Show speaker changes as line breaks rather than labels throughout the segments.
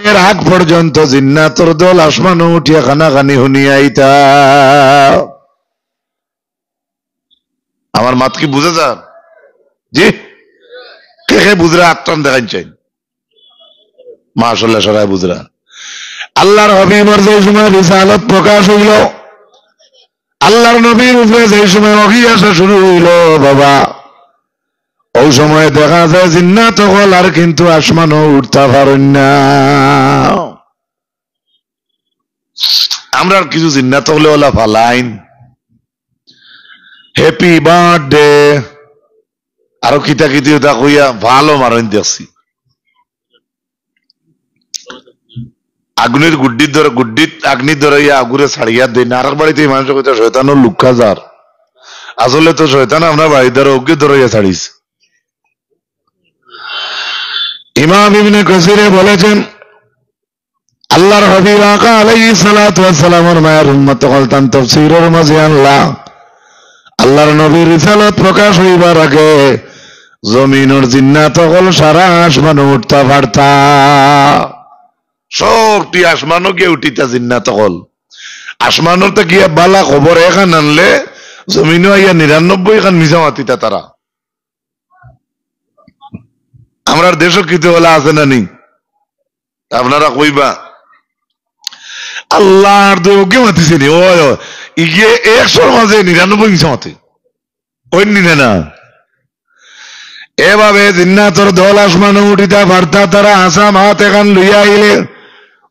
এর আগ পর্যন্ত জিন্নাতর দল আসমানে উঠিয়া খানাখানি শুনিয়া আইতা। আমার মাত কি বুঝে যান? জি, কে কে বুঝরা আত্মান দেখান চাই? মাশাআল্লাহ, সবাই বুঝরা। আল্লাহর হাবিবের যে সময় রিসালাত প্রকাশ হইল, আল্লাহর নবীর উপরে যে সময় ওহী আসা শুরু হইল, বাবা ওই সময় দেখা যায় জিন্নাত হল আর কিন্তু আসমানও উঠতে পারেন না। আমরা কিছু জিন্নাত হলে ওলা ফালাইন, হ্যাপি বার্থডে আরো কিতা কিতি ওটা কইয়া ভালো মারেন দেখছি। আগুনের গুড্ডির ধরে গুড্ডির আগ্নির ধরে আগুরে ছাড়িয়া দেয় না। আর বাড়িতে মানুষ কইতে শয়তানের লুকা যার, আসলে তো শয়তান আমরা বাড়ি ধরে ওকে ধরাইয়া ছাড়িস। ইমাম ইবনে কাসিরে বলেছেন, আল্লাহর হাবিব আকা আলাইহিস সালাতু ওয়াস সালামের মায়ের উম্মত কলতান তাফসীরের মাঝে আল্লাহ আল্লাহর নবীর রিসালাত প্রকাশ হইবার আগে জমিনের জিন্নাত হল সারা আসমানে উঠতা পারতা। সবটি আসমানও গিয়ে উঠিতা জিন্নাত হল। আসমানও তো গিয়া বালা খবর এখান আনলে জমিনও আইয়া 99 খান মিশা মাতিতা তারা। আমরার দেশও কিতে হলে আছে না নি? আপনারা কইবা আল্লাহর দোকে মাতিছে নি? ও ইয়ে 100 মাঝে 99 মিশা মাতে ওই নিনে না। এভাবে জিন্নাতর দল আসমানে উঠিতা পারতা। তারা আসাম হাত এখান লইয়া আইলে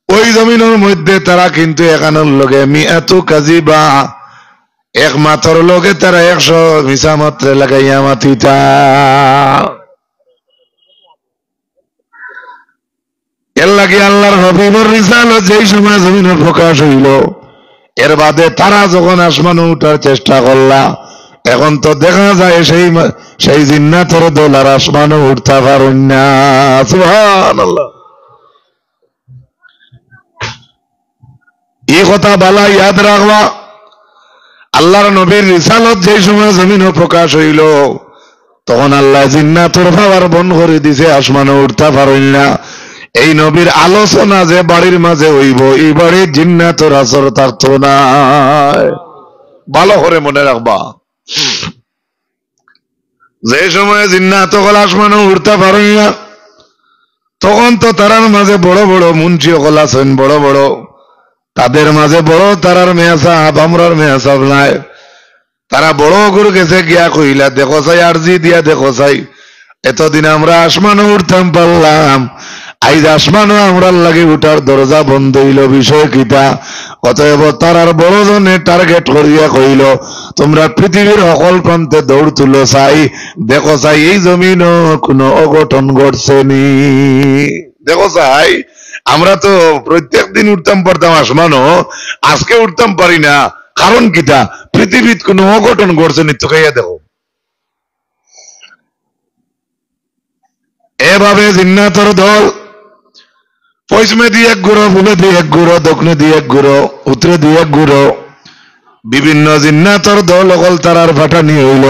ওই জমিনের মধ্যে তারা কিন্তু এখানের লগে মিয়াতু কাজিবা, এক মাথর লগে তারা 100 মিশা মাত্রে লাগাইয়া মাতিতা। এর লাগে আল্লাহর হাবিবের রিসালাত যেই সময় জমিনে প্রকাশ হইল, এর বাদে তারা যখন আসমানে উঠার চেষ্টা করলা, এখন তো দেখা যায় সেই জিন্নাতের দল আর আসমানে উঠতে পারেন না। সুবহানাল্লাহ। এই কথা বালা ইয়াদ রাখবা। আল্লাহর নবীর রিসালাত যেই সময় জমিনে প্রকাশ হইল, তখন আল্লাহ জিন্নাতের পাওয়ার বন্ধ করে দিছে, আসমানে উঠতে পারেন না। এই নবীর আলোচনা যে বাড়ির মাঝে হইব, এই বাড়ির জিন্নাতের আসর থাকতো না। ভালো করে মনে রাখবা, যে সময় জিন্নাত হল আসমানে উঠতে পারেন না, তখন তো তারার মাঝে বড় বড় মুন্সি হল আছেন, বড় বড়, তাদের মাঝে বড় তারার মেয়াসাব, আমরার মেয়াসাব নাই। তারা বড় করে গেছে গিয়া কইলা, দেখো চাই আরজি দিয়া দেখো চাই, এতদিন আমরা আসমানে উঠতাম পারলাম, আইজ আসমানও আমরার লাগে উঠার দরজা বন্ধ হইল। বিষয় কিতা? অতএব তারার বড় জনে টার্গেট করিয়া কইল, তোমরা পৃথিবীর সকল প্রান্তে দৌড় তুলো চাই, দেখো চাই এই জমিন কোন অঘটন ঘটছে নি। দেখো চাই আমরা তো প্রত্যেক দিন উঠতাম পারতাম আসমানও, আজকে উঠতাম পারি না, কারণ কিতা? পৃথিবীর কোন অঘটন ঘটছে নি তো খাইয়া দেখো। এভাবে জিন্নাতের দল পশ্চিমে দিয়ে এক গুঁড়ো, পূবে দিয়ে এক গুঁড়ো, দক্ষিণে দিয়ে এক গুঁড়ো, উত্তরে দিয়ে এক গুঁড়ো, বিভিন্ন জিন্নাতের দল অকল তারার ফাটানি হইল।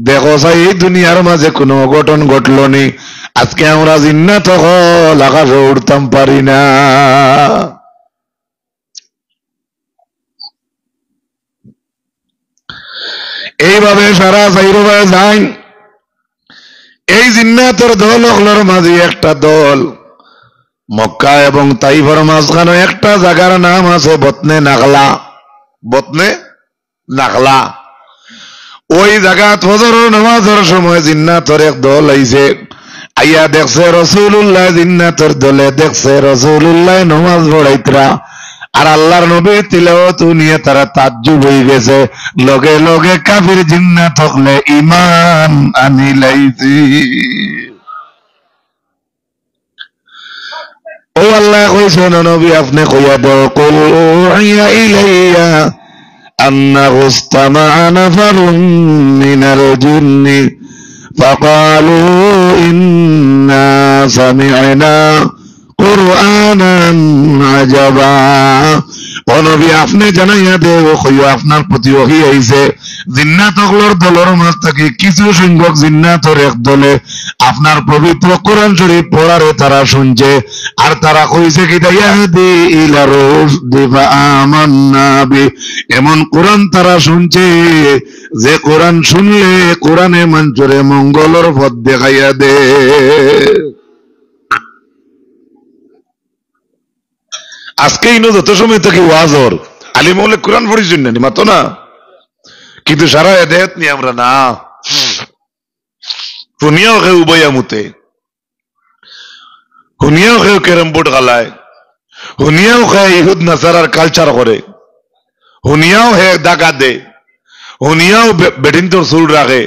দেখো চাই এই দুনিয়ার মাঝে কোনো অঘটন ঘটল নি, আজকে আমরা জিন্নাত হল আকাশে উঠতাম পারি না। এইভাবে সারা চাইরবায় যাই। এই জিন্নাতের দল হলোর মাঝে একটা দল মক্কা এবং তাইফের মাঝখানে একটা জায়গার নাম আছে বতনে নাগলা। বতনে নাগলা, ওই জায়গা ফজরের নামাজের সময় জিন্নাতের এক দল আইছে, আইয়া দেখছে রাসূলুল্লাহ জিন্নাতের দলে দেখছে রাসূলুল্লাহ নামাজ পড়াইতরা, আর আল্লাহর নবীর তিলাওয়াত নিয়ে তারা তাজ্জুব হয়ে গেছে। লগে লগে কাফির জিন্নাত হলে ঈমান আনিলাইছি। ও আল্লাহ কইছেন নবী আপনি কইয়া দাও, কুল উহিয়া ইলাইয়া আন্নাহু ইসতামা'a নাফারুম মিনাল জিন্নি ফাকালু ইন্না সামি'না কুরআনান আজাবা ও নবী আপনি জানাইয়া দে ও কইও আপনার প্রতি ওহী আইছে জিন্নাতগুলোর দলের মাঝ থেকে কিছু সংখ্যক জিন্নাতর এক দলে আপনার পবিত্র কোরআন শরীফ পড়ারে তারা শুনছে আর তারা কইছে কি ইয়াহদি ইলা রুশদি ফাআমান্না বি এমন কোরআন তারা শুনছে যে কোরআন শুনলে কোরআনে মানুষের মঙ্গলের পথ দেখাইয়া দে। আজকে ইনো যত সময় থেকে ওয়াজর আলিম হলে কোরআন পড়িস জন্য মাতো না, কিন্তু সারা হেদায়েত নি আমরা না শুনিয়াও কেউ উবয়ামুতে, শুনিয়াও কেউ ক্যারাম বোর্ড গালায়, শুনিয়াও কেউ ইহুদ নাসারার কালচার করে, শুনিয়াও হে দাগা দে, শুনিয়াও ব্যাটিংটোর চুল রাখে,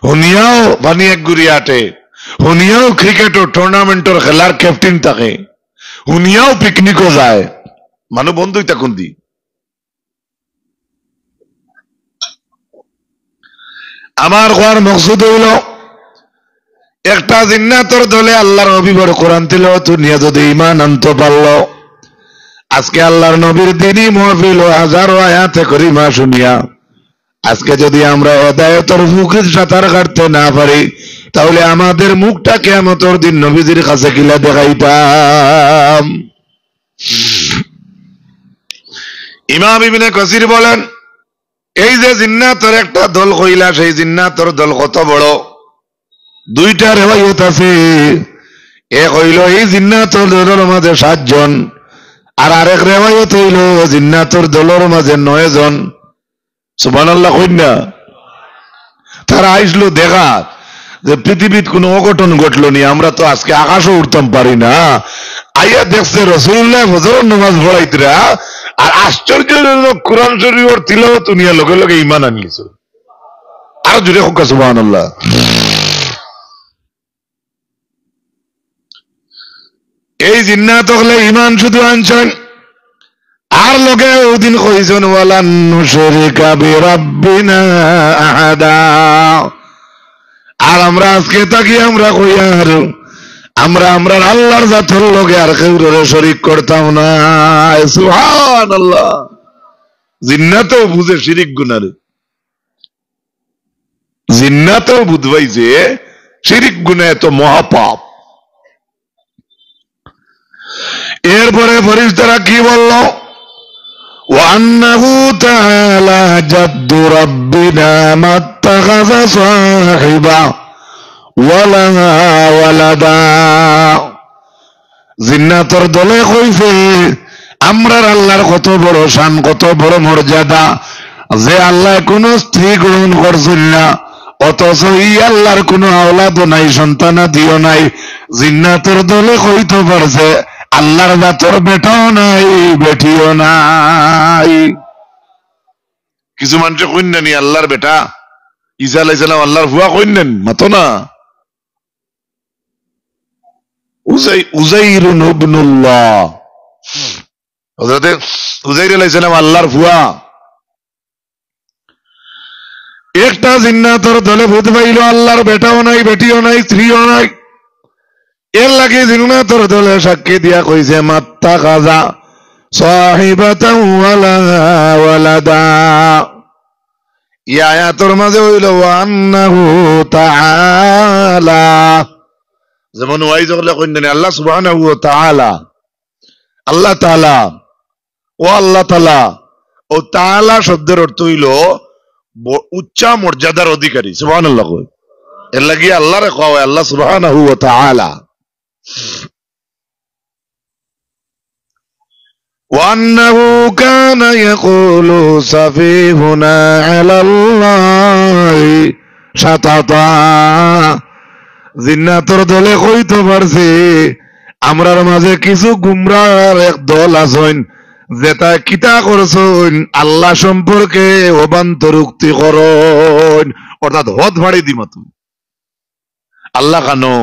শুনিয়াও পানি এক গুড়ি আটে, শুনিয়াও ক্রিকেটর টুর্নামেন্টর খেলার ক্যাপ্টেন থাকে, শুনিয়াও পিকনিকও যায়, মানুষ বন্ধুই থাকুন দি। আমার কোয়ার মকসুদ হইল একটা জিন্নাতর দলে আল্লাহর নবীর কোরআন তিলাওয়াত নিয়ে যদি ঈমান আনতে পারল, আজকে আল্লাহর নবীর দ্বীনি মাহফিল ও হাজারো আয়াতে করিমা শুনিয়া আজকে যদি আমরা হেদায়েতের মুখের সাঁতার কাটতে না পারি, তাহলে আমাদের মুখটা কিয়ামতের দিন নবীজির কাছে কিলা দেখাইতাম। ইমাম ইবনে কাসির বলেন, এই যে জিন্নাতের একটা দল কইলা, সেই জিন্নাতের দল কত বড়, দুইটা রিওয়ায়াত আছে। এক হইল এই জিন্নাতের দলের মাঝে 7 জন, আর আরেক রিওয়ায়াত হইল জিন্নাতের দলের মাঝে 9 জন। সুবহানাল্লাহ কইন না। তারা আইসলো দেখা যে পৃথিবীর কোনো অঘটন ঘটলো নি, আমরা তো আজকে আকাশও উঠতাম পারি না, আইয়া দেখছে রাসূলুল্লাহ ফজরের নামাজ পড়াইতরা আর আশ্চর্যজনক কোরআন শরীফের তিলাওয়াত নিয়ে লগে লগে ঈমান আনলিছে। আর জুড়ে হোক সুবহানাল্লাহ। এই জিন্নাত হলে ঈমান শুধু আনছেন, আর লগে ওদিন কইছেন ওয়ালান নুশরিকা বিরাব্বিনা আহাদা। আর আমরা আজকে তাকি আমরা কই আর আমরা আল্লাহর জাতের লগে আর কাউরে শরীক করতাম না। সুবহানাল্লাহ। জিন্নাতও বুঝে শিরিক গুনারে, জিন্নাতও বুঝবাই যে শিরিক গুনাহ এত মহাপাপ। এরপরে ফেরেশতারা কি বলল, وأنه تعالى جد ربنا ما اتخذ صاحبا ولا ولدا। জিন্নাতর দলে কইছে আমরার আল্লাহর কত বড় শান, কত বড় মর্যাদা, যে আল্লাহ কোন স্ত্রী গ্রহণ করছেন না, অথচ এই আল্লাহর কোন আওলাদও নাই, সন্তানাদিও নাই। জিন্নাতর দলে কইতে পারছে আল্লাহর জাতর বেটাও নাই, বেটিও নাই। কিছু মানুষ কইনেন আল্লাহর বেটা, ঈসা আলাইহিস সালাম আল্লাহর ফুয়া কইনেন, মাতো না। উযাইর ইবনুল্লাহ, হযরত উযাইর আলাইহিস সালাম আল্লাহর ফুয়া। একটা জিন্নাতর দলে ভূত পাইল আল্লাহর বেটাও নাই, বেটিও নাই, স্ত্রীও নাই। এর লাগে জিন্নাতর দলে সাক্ষী দিয়া কইছে মাত্তাখাযা সাহিবাতান ওয়ালা ওয়ালাদা। এই আয়াতের মাঝে হইল ওয়ান্নাহু তাআলা, যেমন ওয়াইজ হলে কইলেন আল্লাহ সুবহানাহু ওয়া তাআলা, আল্লাহ তাআলা, ও আল্লাহ তাআলা। ও তাআলা শব্দের অর্থ হইল উচ্চ মর্যাদার অধিকারী। সুবহানাল্লাহ। এর লাগি আল্লাহরে কয় আল্লাহ সুবহানাহু ওয়া তাআলা। وأنه كان يقول سفيهنا على الله شططا। জিন্নাতর দলে কইতে পারছে আমরার মাঝে কিছু গুমরার এক দল আছেন, যেটা কিতা করছেন আল্লাহ সম্পর্কে অবান্তরোক্তি করেন, অর্থাৎ হদ ভাড়ি দিমা তুমি আল্লাহ কানো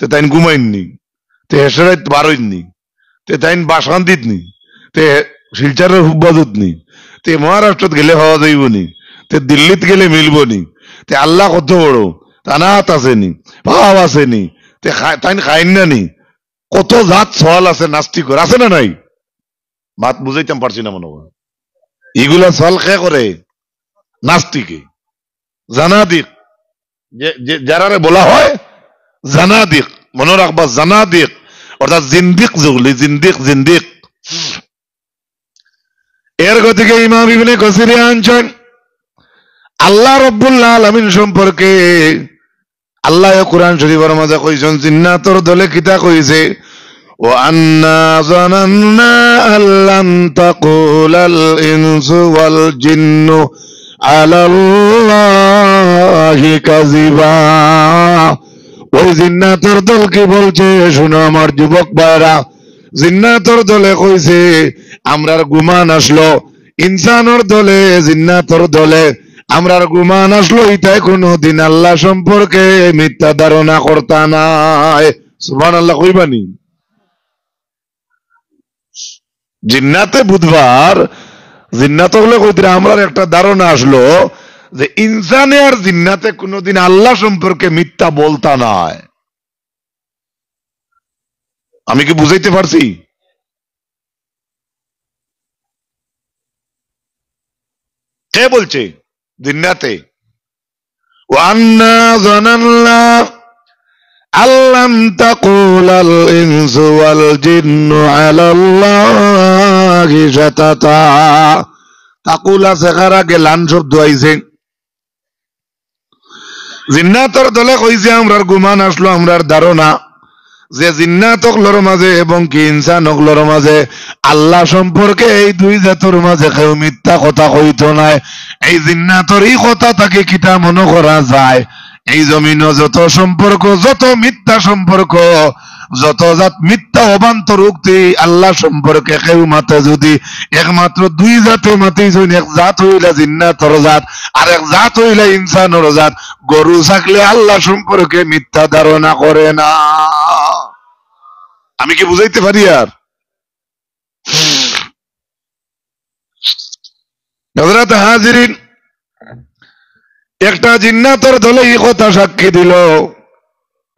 তে তাইন ঘুমাইননি, তে হেসরাইত বারইননি, তে তাইন বাসান্দিত নি, তে শিলচারের হুব্বাদুত নি, তে মহারাষ্ট্রত গেলে হওয়া যাইব নি, তে দিল্লিত গেলে মিলব নি, তে আল্লাহ কত বড়, তানাত আছে নি, ভাব আছে নি, তে তাইন খাইন না নি, কত জাত সওয়াল আছে নাস্তিকর, আছে না নাই? বাত বুঝাইতাম পারছি না মনে হয়। এগুলা সল খে করে নাস্তিকে, জানাদিক, যারারে বলা হয় জানাদিক, মনে রাখবা জানাদিক অর্থাৎ জিন্দিক, যেগুলি জিন্দিক জিন্দিক। এর গতিকে ইমাম ইবনে কাসির আনছেন আল্লাহ রাব্বুল আলামিন সম্পর্কে আল্লাহ কোরআন শরীফের মধ্যে কইছেন জিন্নাতর দলে কিতা কইছে, ওয়া আন্না যানান্না আল্লান তাকুলাল ইনসু ওয়াল জিন্নু আলাল্লাহি কাযিবা। ওই জিন্নাতর দল কি বলছে শুনো আমার যুবক ভাইরা, জিন্নাতর দলে কইছে আমরার গুমান আসলো, ইনসানর দলে জিন্নাতর দলে আমরার গুমান আসলো ইতাই কোনদিন আল্লাহ সম্পর্কে মিথ্যা ধারণা করতা নাই। সুবহানাল্লাহ কইবানি। জিন্নাতে বুধবার জিন্নাত হলে কইতে আমরার একটা ধারণা আসলো যে ইনসানে আর জিন্নাতে কোনদিন আল্লাহ সম্পর্কে মিথ্যা বলতা নাই। আমি কি বুঝাইতে পারছি? কে বলছে? জিন্নাতে। ওয়ান্না যানান্না আল্লাম তাকুলাল ইনসু ওয়াল জিন্নু আলাল্লাহি শাতাতা। তাকুলা শেখার আগে লান শব্দ আইছে। জিন্নাতর দলে কইছে আমরার গুমান আসলো, আমরার ধারণা যে জিন্নাত হকলর মাঝে এবং কি ইনসান হকলর মাঝে আল্লাহ সম্পর্কে এই দুই জাতর মাঝে কেউ মিথ্যা কথা কইতো নাই। এই জিন্নাতর এই কথা তাকে কিতা মনে করা যায়, এই জমিন যত সম্পর্ক, যত মিথ্যা সম্পর্ক, যত জাত মিথ্যা অবান্তর উক্তি আল্লাহ সম্পর্কে কেউ মাতে যদি একমাত্র দুই জাতে মাতেই, এক জাত হইলা জিন্নাতর জাত আর এক জাত হইলা ইনসানর জাত। গরু থাকলে আল্লাহ সম্পর্কে মিথ্যা ধারণা করে না। আমি কি বুঝাইতে পারি? আর হযরত হাজিরিন, একটা জিন্নাতর দলে এই কথা সাক্ষী দিল,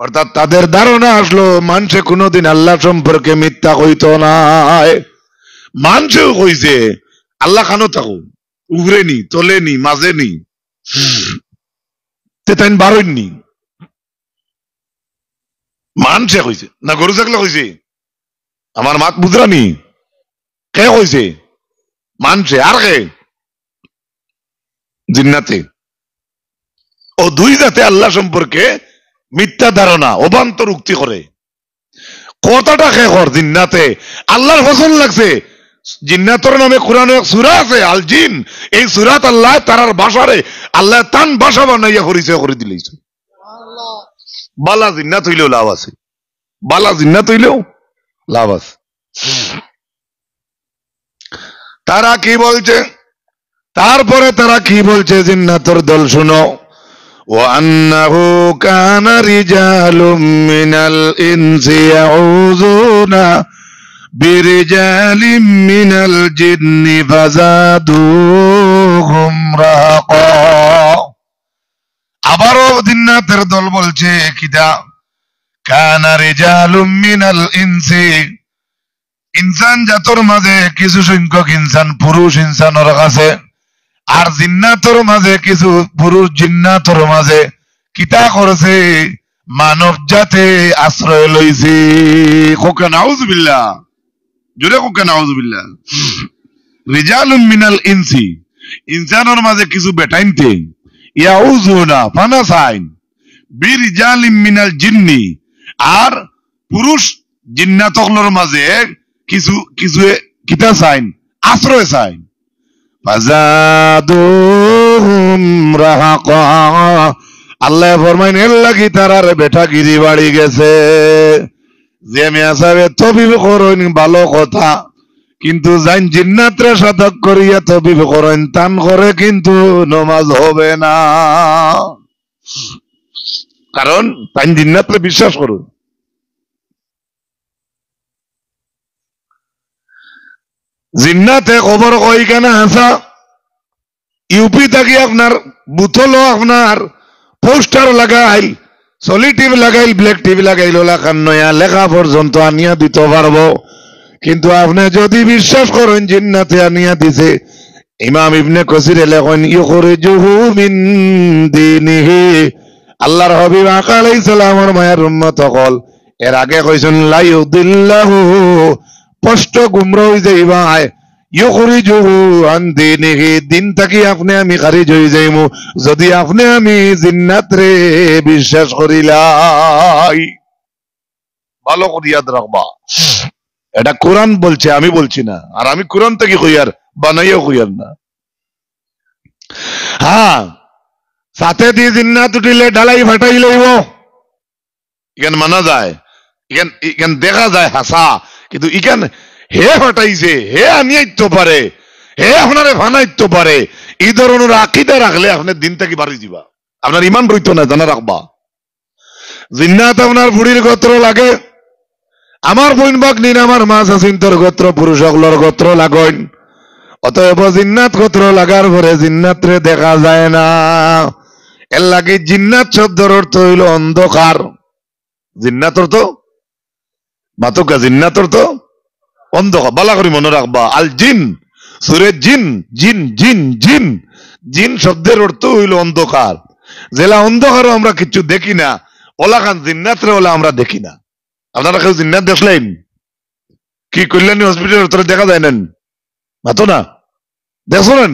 অর্থাৎ তাদের ধারণা আসলো মানুষে কোনদিন আল্লাহ সম্পর্কে মিথ্যা কইত নাই। মানুষেও কইছে আল্লাহ খানো থাকো, উগরে নি, তলে নি, মাঝে নি, তাই বারোইনি। মানুষে কইছে না, গরু থাকলে কইছে? আমার মাত বুঝরানি কে কইছে? মানুষে। আর কে? জিন্নাতে। ও দুই জাতে আল্লাহ সম্পর্কে মিথ্যা ধারণা অবান্তর উক্তি করে। কথাটা কে কর? জিন্নাতে। আল্লাহর পছন্দ লাগছে। জিন্নাতর নামে কোরআনে সূরা আছে আল জিন। এই সূরাত আল্লাহ তারার ভাষারে আল্লাহ তান ভাষা বানাইয়া পরিচয় করে দিলেছে। বালা জিন্নাত হইলেও লাভ আছে, বালা জিন্নাত হইলেও লাভ আছে। তারা কি বলছে? তারপরে তারা কি বলছে জিন্নাতর দল শুনো, وأنه كان رجال من الإنس يعوذون برجال من الجن فزادوهم رهقا। আবারও জিন্নাতের দল বলছে কিটা, কানা রিজালুম মিনাল ইনসি, ইনসান জাতর মাঝে কিছু সংখ্যক ইনসান পুরুষ ইনসানের কাছে, আর জিন্নাতর মাঝে কিছু পুরুষ জিন্নাতর মাঝে কিতা করছে, মানব জাতে আশ্রয় লইছে। কোকা নাউযুবিল্লাহ, জোরে কোকা নাউযুবিল্লাহ। রিজালুম মিনাল ইনসি, ইনসানের মাঝে কিছু বেটাইনতে, ইয়াউযুনা ফানাসাইন বিরিজালিম মিনাল জিন্নি, আর পুরুষ জিন্নাতকলর মাঝে কিছু কিছু কিতা সাইন, আশ্রয় সাইন। ফাজাদুহুম রাহাকা, আল্লাহ ফরমাইন এর লাগি তারার বেটা গিরি বাড়ি গেছে। যে মিয়া সাহেব তবিব করেন ভালো কথা, কিন্তু যাইন জিন্নাতরে সাধক করিয়া তবিব করেন তান করে কিন্তু নমাজ হবে না, কারণ তাই জিন্নাতরে বিশ্বাস করুন। জিন্নাতে খবর কই কেন আসা, ইউপি থাকি আপনার বুথলো আপনার পোস্টার লাগাইল, সলি টিভি লাগাইল, ব্ল্যাক টিভি লাগাইল, নয়া লেখা পর্যন্ত আনিয়া দিতে পারবো, কিন্তু আপনি যদি বিশ্বাস করেন জিন্নাতে আনিয়া দিছে, ইমাম ইবনে কাসির লেখেন ইখরিজুহু মিন দীনিহি। আল্লাহর হাবিব আকা আলাইহিস সালামের মায়ের উম্মত হল এর আগে কইছেন লা ইউদিল্লাহু, স্পষ্ট গুমরা হই যাইবা। ইখরিজুহু আন দীনিহি, দিন থেকে আপনি আমি খারিজ হই যাইমু যদি আপনি আমি জিন্নাত রে বিশ্বাস করিলাই। ভালো করে ইয়াদ রাখবা, এটা কোরআন বলছে, আমি বলছি না। আর আমি কোরআন থেকে কইয়ার বানাইও কইয়ার না। হ্যাঁ, সাথে দিয়ে জিন্নাত উঠিলে ঢালাই ফাটাই লইব, ইখান মানা যায়, ইখান দেখা যায় হাসা, কিন্তু ইখান হে ফাটাইছে, হে আনিয়াইতে পারে, হে আপনারে ফানাইতে পারে, এই ধরনের আকীদা রাখলে আপনার দিন থেকে বাড়ি দিবা, আপনার ইমান রইতো না, জানা রাখবা। জিন্নাত আপনার বুড়ির গোত্র লাগে, আমার বোন বাগনিন আমার মা চাচিন্তর গোত্র পুরুষ সকলের গোত্র লাগেন। অতএব জিন্নাত গোত্র লাগার পরে জিন্নাত রে দেখা যায় না। এর লাগে জিন্নাত শব্দের অর্থ হইল অন্ধকার। জিন্নাতর তো মাতুকা, জিন্নাতর তো অন্ধকার। বালা করে মনে রাখবা, আল জিন সুরে জিন, জিন জিন জিন, জিন শব্দের অর্থ হইল অন্ধকার। জেলা অন্ধকারও আমরা কিছু দেখি না, ওলা খান জিন্নাত রে ওলা আমরা দেখি না। আপনারা কেউ জিন্নাত দেখলেন? কি কল্যাণী হসপিটালের ভিতরে দেখা যায় না? মাতো না দেখছেন?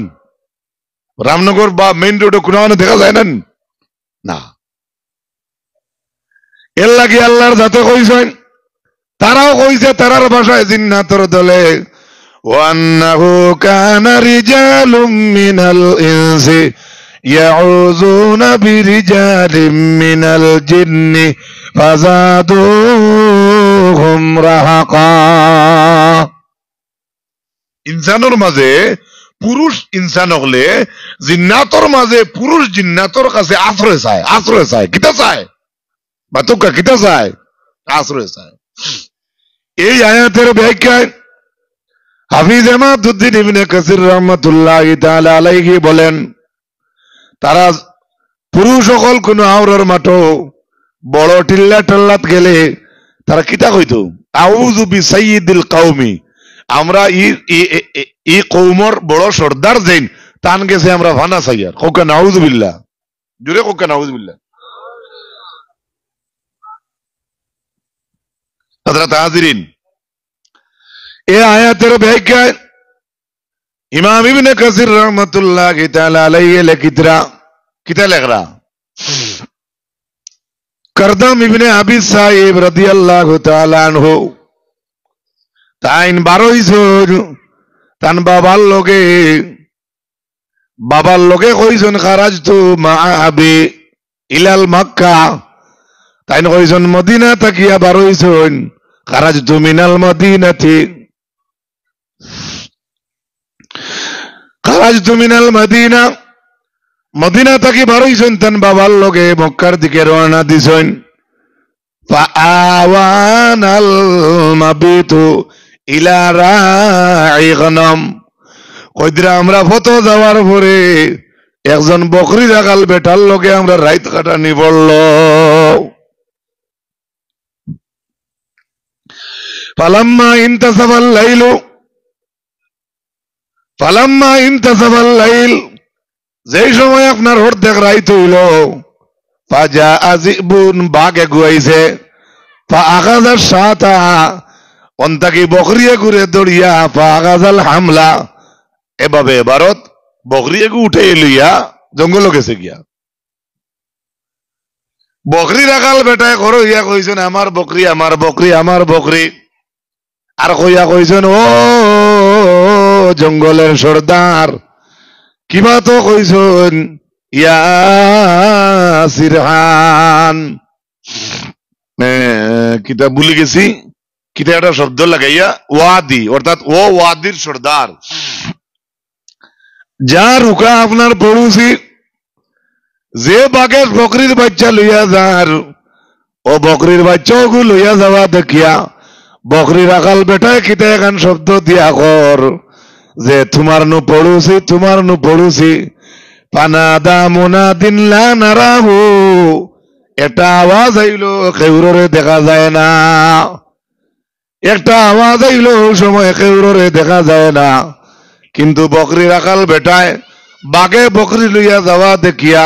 রামনগর বা মেইন রোডে কোনো দেখা যায় না। এর লাগে আল্লাহর যাতে কইছেন, তারাও কইছে তারার ভাষায় জিন্নাতর দলে, ওয়ান্নাহু কানা রিজালুম মিনাল ইনসি ইয়াউযুনা বিরিজালিম মিনাল জিন্নি ফাযাদুহুম রাহাকা। ইনসানের মাঝে পুরুষ ইনসান হলে জিন্নাতর মাঝে পুরুষ জিন্নাতর কাছে আশ্রয় চায়, আশ্রয় চায়, কিতা চায় বাতুকা, কিতা চায়? আশ্রয় চায়। এই আয়াতের ব্যাখ্যায় হাফিজ ইমাদউদ্দিন ইবনে কাসির রাহমাতুল্লাহি তাআলা আলাইহি বলেন, তারা পুরুষ সকল কোন আওরার মাঠো বড় টিল্লা টল্লাত গেলে তারা কিতা কইতো, আউযু বিসাইয়্যিদিল কওমি, আমরা ই কওমর বড় সর্দার যেন তান গেছে আমরা ভানা চাইয়ার। কোকা নাউযু বিল্লাহ, জুরে কোকা নাউযু বিল্লাহ। হযরত হাজিরিন, এই আয়াতের ব্যাখ্যায় ইমাম ইবনে কাসির রাহমাতুল্লাহি তাআলা আলাইহি লিখিতরা, কিতা লেখরা, করদম ইবনে আবি সাইব রাদিয়াল্লাহু তাআলা আনহু তাইন 12 তান বাবার লগে কইছেন খারাজতু মা আবি ইলাল মক্কা, তাইন কইছেন মদিনা তাকিয়া 12 খারাজতু মিনাল মদিনাতি, খারাজতু মিনাল মদিনা, মদিনা তাকি 12 তান বাবার লগে মক্কার দিকে রওনা দিছেন। ফাআওয়ানাল মাবিতু ইলা রাই গনম, কইদরা আমরা ফতো যাওয়ার পরে একজন বকরি রাখাল বেটার লগে আমরা রাইত কাটানি পড়ল। ফালাম্মা ইনতাসাবাল লাইলু, ফালাম্মা ইনতাসাবাল লাইল, যেই সময় আপনার অর্ধেক রাইত হইল, ফাজা আজিবুন, বাঘ এগুয়াইছে, ফা আগাজার সাতা, অন্তাকি বকরিয়ে ঘুরে দৌড়িয়া, ফা আগাজাল হামলা, এভাবে ভারত বকরিয়ে উঠে লইয়া জঙ্গল গেছে গিয়া। বকরি রাখাল বেটায় ঘর হইয়া কইছেন আমার বকরি, আমার বকরি, আমার বকরি, আর কইয়া কইছেন ও জঙ্গলের সর্দার, কিবা তো কইছেন ইয়া সিরহান, কিতা ভুলে গেছি, কিতা একটা শব্দ লাগাইয়া, ওয়াদি, অর্থাৎ ও ওয়াদির সর্দার, যা রুকা আপনার পড়ুছি, যে বাঘের বকরির বাচ্চা লইয়া যার, ও বকরির বাচ্চা ওগু লইয়া যাওয়া দেখিয়া বকরি রাখাল বেটায় কিতা এখন শব্দ দিয়া কর যে তোমার নু পড়ুছি, তোমার নু পড়ুছি, পানাদা মুনাদিন লা নারাহু, এটা আওয়াজ আইলো কেউরে দেখা যায় না। একটা আওয়াজ আইলো সময় কেউরে দেখা যায় না, কিন্তু বকরি রাখাল বেটায় বাঘে বকরি লইয়া যাওয়া দেখিয়া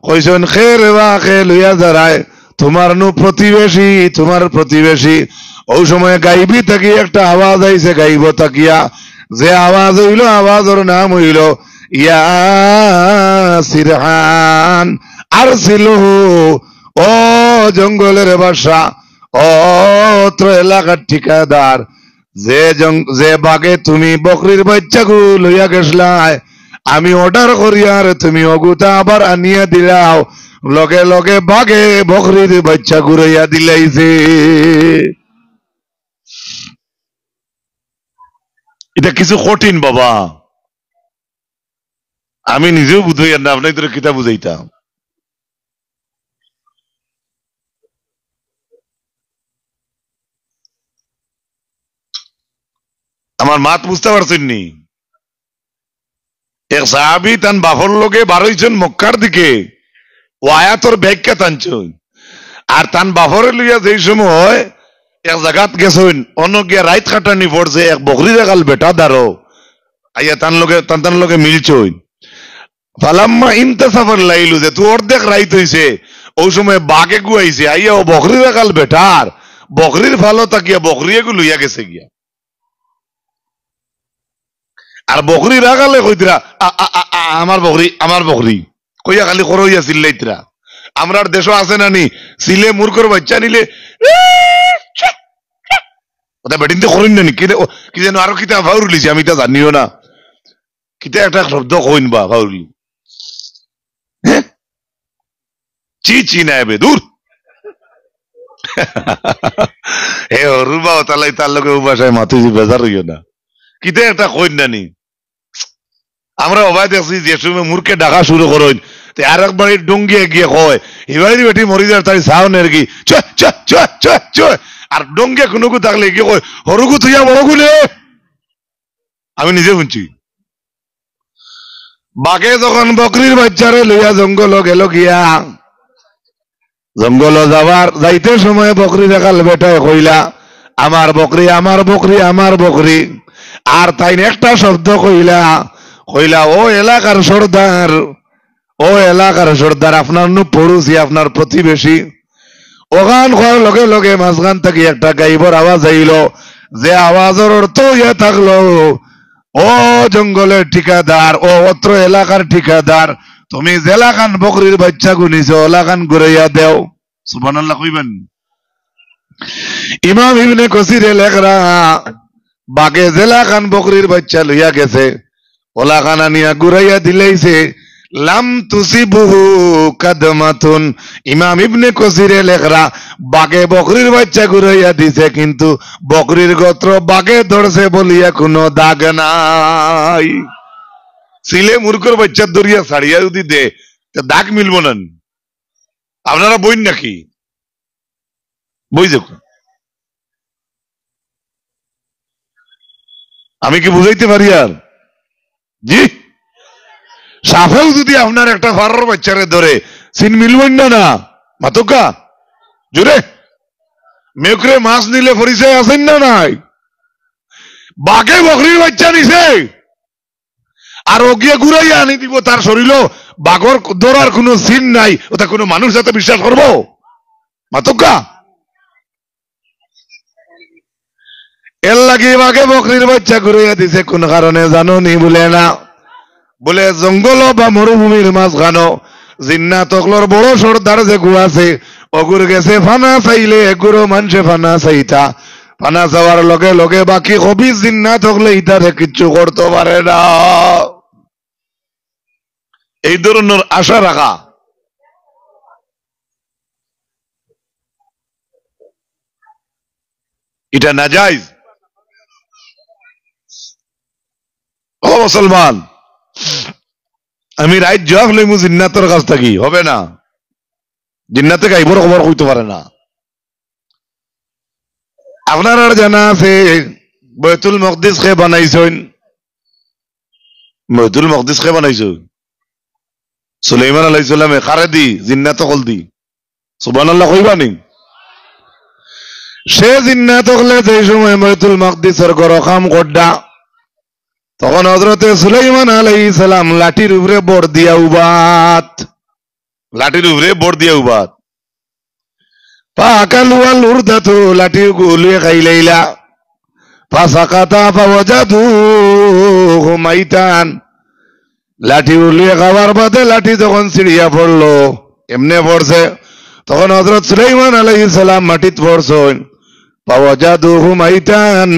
কইছেন খে রেবা খে লইয়া যারায় তোমার নু প্রতিবেশী, তোমার প্রতিবেশী। ওই সময় গাইবি থাকি একটা আওয়াজ আইছে, গাইব তাকিয়া যে আওয়াজ হইল আওয়াজের নাম হইল ইয়া সিরহান আরসিলহু, ও জঙ্গলের বাসা, অত্র এলাকার ঠিকাদার, যে বাগে তুমি বকরির বাচ্চাগুলো লইয়া গেছলাই, আমি অর্ডার করিয়ার তুমি অগুতা আবার আনিয়া দিলাও, লগে লগে বাগে বকরির বাচ্চা ঘুরাইয়া দিলাইছে। এটা কিছু কঠিন বাবা, আমি নিজেও বুঝাই না, আপনার তোর কিতা বুঝাইতাম। আমার মাত বুঝতে পারছেন নি? এক সাহাবি তান বাফর লোকে বারইছেন মক্কার দিকে, ও আয়াতর ব্যাখ্যা টানছেন, আর তান বাফরে লইয়া যেই সময় এক জায়গাত গেছেন, অন্য গিয়া রাইত কাটানি পড়ছে, এক বকরি দেখাল বেটা দাঁড়ো আইয়া তান লোকে মিলছইন। ফালাম্মা ইনতাসাফার লাইলু, যে তুই অর্ধেক রাইত হইছে, ওই সময় বাঘে গুয়াইছে, আইয়া ও বকরি দেখাল বেটার বকরির ফালো তাকিয়া বকরি এগু লইয়া গেছে গিয়া। আর বকরি রাগালে কইতরা আমার বকরি, আমার বকরি কইয়া খালি করইয়া চিল্লাইতরা। আমরার দেশ আছে না নি, সিলে মূর্খর বাচ্চা নিলে ওটা বেটিনতে করেন না নি, কি যেন আরো কিতা ভাউরলিছে, আমি তা জানিও না, কিতা একটা শব্দ কইন বা ভাউরলি, হ্যাঁ চি চি না এবে দূর হে রুবা তালাই তার লোকে উপাসায় মাথুজি বেজার হইও না, কিতা একটা কইন না নি। আমরা অবাই দেখছি যে সময় মূর্খে ডাকা শুরু করেন, আর একবার ডঙ্গিয়ে গিয়ে কয় এবারে বেটি মরি যায় তাই সাউনের কি আর ডঙ্গে কোনকু থাকলে কি কয় হরুকু থইয়া বড় গুলে। আমি নিজে শুনছি বাঘে যখন বকরির বাচ্চারে লইয়া জঙ্গল গেল গিয়া, জঙ্গল যাইতে সময় বকরি দেখাল বেটায় কইলা আমার বকরি, আমার বকরি, আমার বকরি। আর তাই একটা শব্দ কইলা ও এলাকার সর্দার, ও এলাকার সর্দার, আপনার নু পড়ুছি, আপনার প্রতিবেশী। ওখান খাওয়ার লগে লগে মাঝখান থেকে একটা গাইবর আওয়াজ আইল, যে আওয়াজের অর্থ ইয়ে থাকলো ও জঙ্গলের ঠিকাদার, ও অত্র এলাকার ঠিকাদার, তুমি জেলাখান বকরির বাচ্চা গুনিছ, ওলাখান ঘুরাইয়া দেও। সুবহানাল্লাহ কইবেন। ইমাম ইবনে কসিরে লেখরা বাগে জেলাখান বকরির বাচ্চা লইয়া গেছে, ওলাখান আনিয়া ঘুরাইয়া দিলাইছে, লাম তুসিবুহু কাদমাতুন। ইমাম ইবনে কসিরে লেখরা বাগে বকরির বাচ্চা ঘুরাইয়া দিছে, কিন্তু বকরির গোত্র বাগে ধরছে বলিয়া কোনো দাগ নাই। সিলে মূর্খর বাচ্চা ধরিয়া ছাড়িয়া যদি দে দাগ মিলব না। আপনারা বইন নাকি? বই দেখুন, আমি কি বুঝাইতে পারি আর? জি, সাফেও যদি আপনার একটা ফারার বাচ্চারে ধরে সিন মিলবেন না, না মাতকা জোরে মেকরে মাছ নিলে পরিচয় আছেন না নাই? বাঘে বকরির বাচ্চা নিছে আর ও গিয়ে ঘুরাইয়া আনি দিব, তার শরীর বাঘর ধরার কোনো সিন নাই, ওটা কোনো মানুষ যাতে বিশ্বাস করবো? মাতকা এর লাগে বাঘে বকরির বাচ্চা ঘুরাইয়া দিছে কোন কারণে জানো নি? বলে না, বলে জঙ্গল বা মরুভূমির মাঝখানো জিন্নাত অগলোর বড় সর্দার যে গু আছে, অগুর গেছে ফানা চাইলে এগুরো মানুষে ফানা চাইতা, ফানা চাওয়ার লগে লগে বাকি কবি জিন্নাত হকলে ইটারে কিচ্ছু করতে পারে না। এই ধরনের আশা রাখা এটা না যাইজ। ও মুসলমান, আমি রাইট জবাব লইমু জিন্নাতের কাছ থাকি, হবে না। জিন্নাতে গাইবর খবর কইতে পারে না। আপনার আর জানা আছে বাইতুল মকদিস কে বানাইছেন? বাইতুল মকদিস কে বানাইছেন? সুলাইমান আলাইহিস সালামে। কারে দি? জিন্নাত কল দি। সুবহানাল্লাহ কইবা নি? সে জিন্নাত হলে যে সময় বাইতুল মাকদিসের গরখাম গড্ডা তখন হযরতে সুলাইমান আলাইহিস সালাম লাঠির উপরে বর দিয়া উবাত লাঠির উপরে বর দিয়া উবাত ফাকালু আল উরদাতু লাঠি গুলিয়ে খাইলাইলা ফাসাকাতা ফাওয়াজাদু মাইতান লাঠি উলিয়ে খাবার বাদে লাঠি যখন ছিড়িয়া পড়লো এমনে পড়ছে তখন হযরত সুলাইমান আলাইহিস সালাম মাটিত পড়ছেন ফাওয়াজাদুহু মাইতান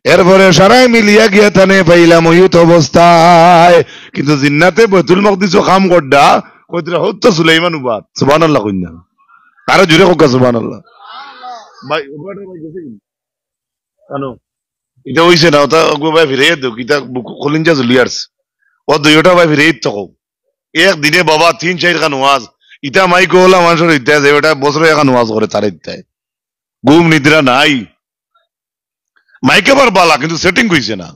এরপরে সারাই মিলিয়া গিয়া তানে পাইলাম ময়ূত অবস্থায় কিন্তু জিন্নাতে বাইতুল মাকদিস খাম গড্ডা কইতরা হত্য সুলাইমান উবাদ সুবহানাল্লাহ কইনা আরো জোরে কোকা সুবহানাল্লাহ ভাই উবাদের ভাই গেছে কি কানো এটা হইছে না ওটা ভাই ফিরে দাও কিতা কলিঞ্জা জুলিয়ার্স ও দুইটা ভাই ফিরে তো এক দিনে বাবা 3-4 খান ওয়াজ ইটা মাইকো হলা মানুষের ইত্যা যে ওটা বছরে এখন ওয়াজ করে তার ইত্যায় ঘুম নিদ্রা নাই মাইকে বার বালা কিন্তু সেটিং কইছে না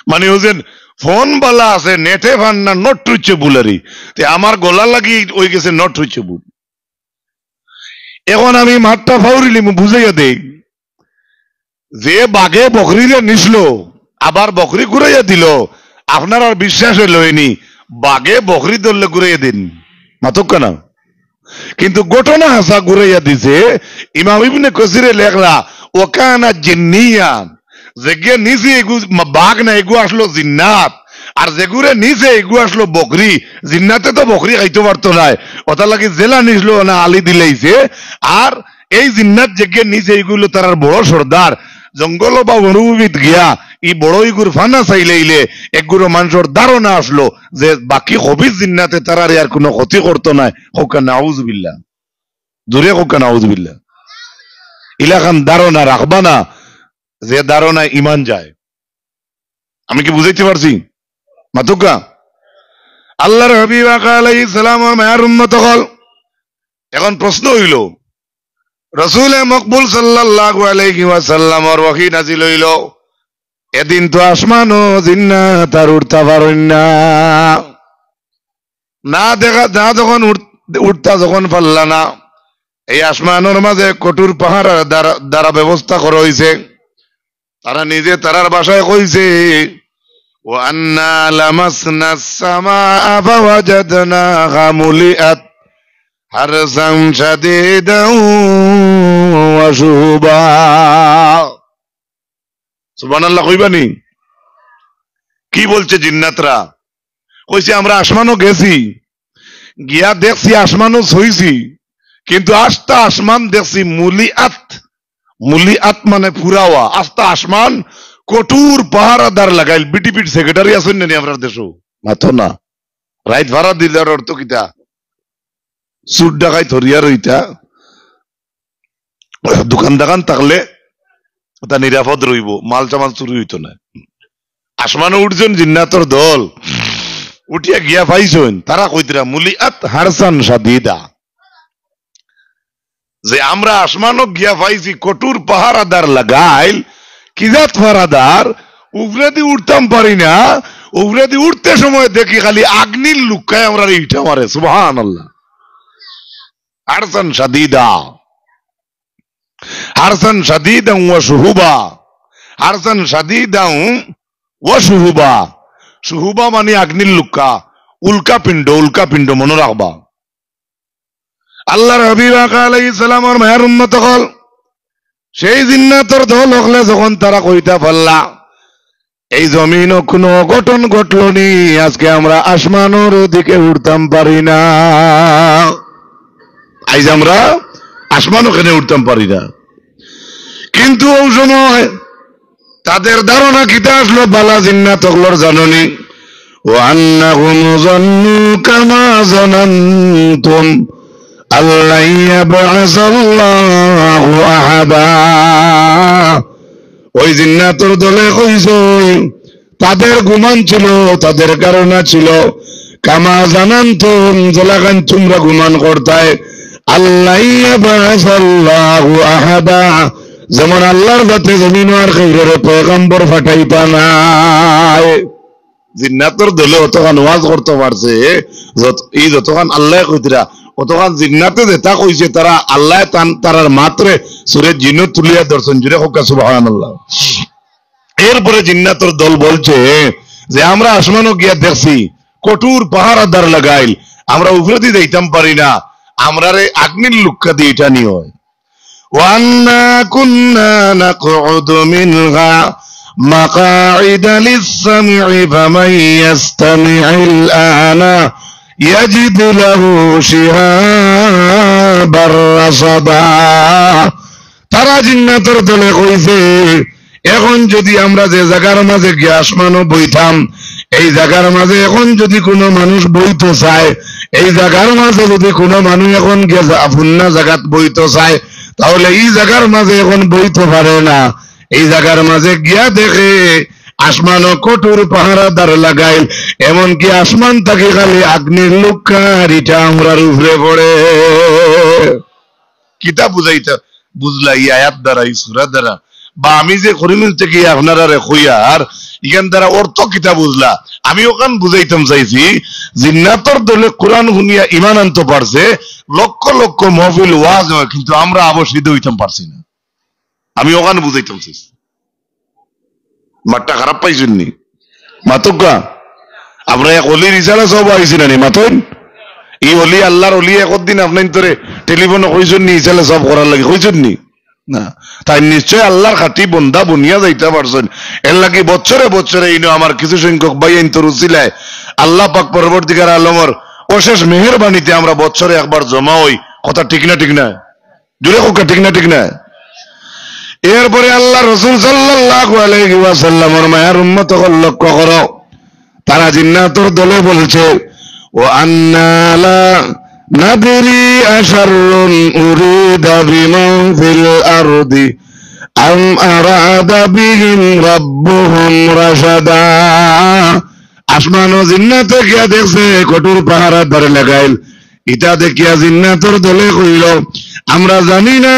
মানে ও যে ফোন বালা আছে নেটে ফান না নট রিচেবল আরি তে আমার গলা লাগি ওই গেছে নট রিচেবল এখন আমি মাঠটা ফাউরিলি বুঝাইয়া দেই যে বাঘে বকরিরে নিছলো আবার বকরি ঘুরাইয়া দিল আপনার আর বিশ্বাস হইলনি বাঘে বকরি ধরলে ঘুরাইয়া দিন মাতক না কিন্তু ঘটনা হাসা ঘুরাইয়া দিছে ইমাম ইবনে কাসিরে লেখলা ওকানা জিন্নিয়ান যেগে নিচে এগু বাঘ না এগু আসলো জিন্নাত আর যেগুরে নিচে এগু আসলো বকরি জিন্নাতে তো বকরি খাইতে পারতো না ওটা লাগি জেলা নিছলো না আলি দিলাইছে আর এই জিন্নাত যেগে নিচে এগুলো তার বড় সর্দার জঙ্গল বা মরুভূমিত গিয়া ই বড় ইগুর ফানা চাইলেইলে একগুলো মানুষের ধারণা আসলো যে বাকি হবিজ জিন্নাতে তার আর কোনো ক্ষতি করতো না হোকা নাউজুবিল্লাহ জোরে হোকা নাউজুবিল্লাহ ইলাখান ধারণা রাখবা না যে ধারণা ইমান যায় আমি কি বুঝাইতে পারছি মাতুকা আল্লাহর হাবিব আলাইহিস সালামের মায়ের উম্মত হল এখন প্রশ্ন হইল রাসূল মকবুল সাল্লাল্লাহু আলাইহি ওয়াসাল্লামের ওহী নাজিল হইল এদিন তো আসমান ও জিন্নাত আর উঠতে পারেন না দেখা যা যখন উঠতা যখন পারলা না এই আসমানের মাঝে কঠোর পাহাড় দ্বারা ব্যবস্থা করা হয়েছে তারা নিজে তারার ভাষায় কইছে ওয়ান্না লামাসনা সামাআ ফাওয়াজাদনাহা মুলিআত হারসাম শাদীদান ওয়া শুহুবা সুবহানাল্লাহ কইবানি কি বলছে জিন্নাতরা কইছে আমরা আসমানও গেছি গিয়া দেখছি আসমানও ছইছি কিন্তু আস্তা আসমান দেখছি মুলিআত মানে পুরাওয়া আস্তা আসমান কঠোর পাহারাদার লাগাইল বিটিপিট সেক্রেটারি আছেন না আমরা দেশও মাথো না রাইট ভাড়া দিলার অর্থ কিতা সুট ডাকাই ধরিয়া রইতা দোকান দাকান থাকলে তা নিরাপদ রইব মাল চামাল চুরি হইতো না আসমানে উঠছেন জিন্নাতর দল উঠিয়া গিয়া পাইছেন তারা কইতরা মুলিআত হারসান শাদীদা যে আমরা আসমানও গিয়া পাইছি কঠোর পাহারাদার লাগাইল কিজাত পাহারাদার উপরে দিয়ে উঠতাম পারি না উপরে দিয়ে উঠতে সময় দেখি খালি আগ্নির লুকায় আমরা ইটা মারে সুবহানাল্লাহ হারসান শাদীদা হারসান শাদীদান ওয়া শুহুবা হারসান শাদীদান ওয়া শুহুবা শুহুবা মানে আগ্নির লুকা উল্কা পিণ্ড মনে রাখবা আল্লাহর হাবিব আলাইহিস সালামের মায়ের উম্মত হল সেই জিন্নাতর দল হলে যখন তারা কইতা পারলা এই জমিন কোনো অঘটন ঘটলনি আজকে আমরা আসমানের দিকে উঠতাম পারি না আজ আমরা আসমান ওখানে উঠতাম পারি না কিন্তু ওই সময় তাদের ধারণা কিতা আসলো বালা জিন্নাত হলর জাননি ওয়ান্নাহুম যান্নু কামা যানানতুম আল্লা ইয়াবআসাল্লাহু আহাদা ওই জিন্নাতর দলে কইছে তাদের গুমান ছিল তাদের কারণা ছিল কামা জানানতুম জলাগান তোমরা গুমান করতায় আল্লাহ ইয়াবআসাল্লাহু আহাদা যেমন আল্লাহর জাতে জমিন আর খৈরের পয়গম্বর ফাটাইতা নাই জিন্নাতর দলে অতখান ওয়াজ করতে পারছে এই যতখান আল্লাহ কইতরা অতখান জিন্নাতে যেটা কইছে তারা আল্লাহ তারার মাত্রে সুরে জিন্ন তুলিয়া দর্শন জুড়ে হোক সুবহানাল্লাহ। এরপরে জিন্নাতর দল বলছে যে আমরা আসমানও গিয়া দেখছি কঠোর পাহারাদার লাগাইল, আমরা উপরে দিয়ে যাইতাম পারি না, আমরা রে আগ্নির লুক্কা দিয়ে এটা নিয়ে হয়। ওয়ান্না কুন্না নাকউদু মিনহা মাকাইদা লিস-সামঈ ফামান ইয়াসতামি'il আনা ইয়াজিদ লাহু শিহাবার রাসাদা। তারা জিন্নাতের দলে কইছে এখন যদি আমরা যে জায়গার মাঝে গিয়ে আসমানও বইতাম, এই জায়গার মাঝে এখন যদি কোনো মানুষ বইতে চায়, এই জায়গার মাঝে যদি কোনো মানুষ এখন গিয়ে ফুন্না জায়গাত বইতে চায়, তাহলে এই জায়গার মাঝে এখন বইতে পারে না। এই জায়গার মাঝে গিয়া দেখে আসমানও কঠোর পাহারাদার লাগাইল, এমনকি আসমান থাকে খালি আগ্নির লুক্কার এটা আমরার উপরে পড়ে। কিতা বুঝাইতে বুঝলা এই আয়াত দ্বারা, এই সূরা দ্বারা, বা আমি যে করিমিল থেকে আপনারা রেখইয়ার ইখান দ্বারা অর্থ কিতা বুঝলা? আমি ওখান বুঝাইতাম চাইছি জিন্নাতর দলে কোরআন শুনিয়া ইমান আনতে পারছে, লক্ষ লক্ষ মহফিল ওয়াজ হয়, কিন্তু আমরা আবশ্যিত হইতাম পারছি না। আমি ওখান বুঝাইতাম চাইছি। মাঠটা খারাপ পাইছেন নি? মাতুকা আমরা এক অলির ইশারা সব আইছি না নি মাতুন? এই অলি আল্লাহর অলি একদিন আপনার তোরে টেলিফোনে কইছেন নি ইশারা সব করার লাগে কইছেন নি? না, তাই নিশ্চয় আল্লাহর খাঁটি বন্ধা বুনিয়া যাইতে পারছেন। এর লাগি বছরে বছরে ইনো আমার কিছু সংখ্যক ভাই আইন উচিলায় আল্লাহ পাক পরবর্তীকার আলমর অশেষ মেহেরবানিতে আমরা বছরে একবার জমা হই। কথা ঠিক না? ঠিক না? জুড়ে হোক ঠিক না? ঠিক না? এরপরে আল্লাহ রাসূল সাল্লাল্লাহু আলাইহি ওয়াসাল্লামের মায়ের উম্মত লক্ষ্য করো, তারা জিন্নাতের দলে বলছে ও আন্না লা নাদরি আশারুন উরিদা বিমান ফিল আরদি আম আরাদা বিহিম রাব্বুহুম রাশাদা। আসমান ও জিন্নাতে গিয়া দেখছে কঠোর পাহারাদার লাগাইল, এটা দেখিয়া জিন্নাতের দলে কইল আমরা জানি না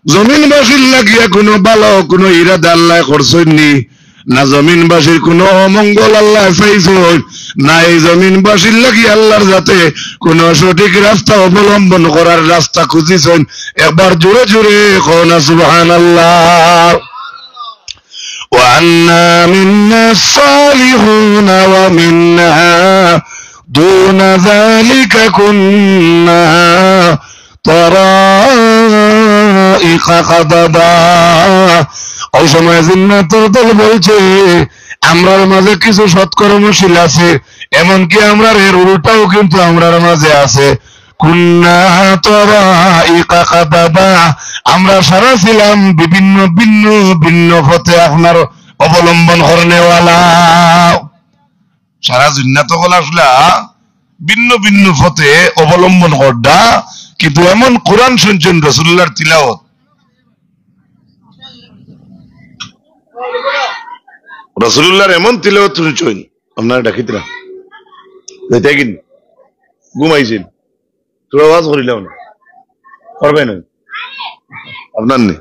জমিনবাসীর লাগিয়া কোনো ভালো কোনো ইরাদা আল্লাহ করছেননি, না জমিনবাসীর কোনো অমঙ্গল আল্লাহ চাইছেন, না এই জমিনবাসীর লাগি আল্লাহর যাতে কোন সঠিক রাস্তা অবলম্বন করার রাস্তা খুঁজিছেন। একবার জোরে জোরে কোন সুবহানাল্লাহ। وأنا منا الصالحون ومنا دون ذلك كنا طرائق قددا। ওই সময় জিন্নাতের দল বলছে আমরার মাঝে কিছু সৎকর্মশীল আছে, এমনকি আমরা এর উল্টাও কিন্তু আমরার মাঝে আছে। কুন্না তরাইকা কাদাদা, আমরা সারা ছিলাম বিভিন্ন ভিন্ন ভিন্ন পথে আপনার অবলম্বন করনেওয়ালা। সারা জিন্নাত হল আসলা ভিন্ন ভিন্ন পথে অবলম্বন করডা, কিন্তু এমন কোরআন শুনছেন রাসূলুল্লাহর তিলাওয়াত, রাসূলুল্লাহর এমন তিলাওয়াত শুনছেন আপনারা ডাকিতরা যাইতে কিন ঘুমাইছেন, তোর আওয়াজ করিলাম না করবেন আপনার নেই।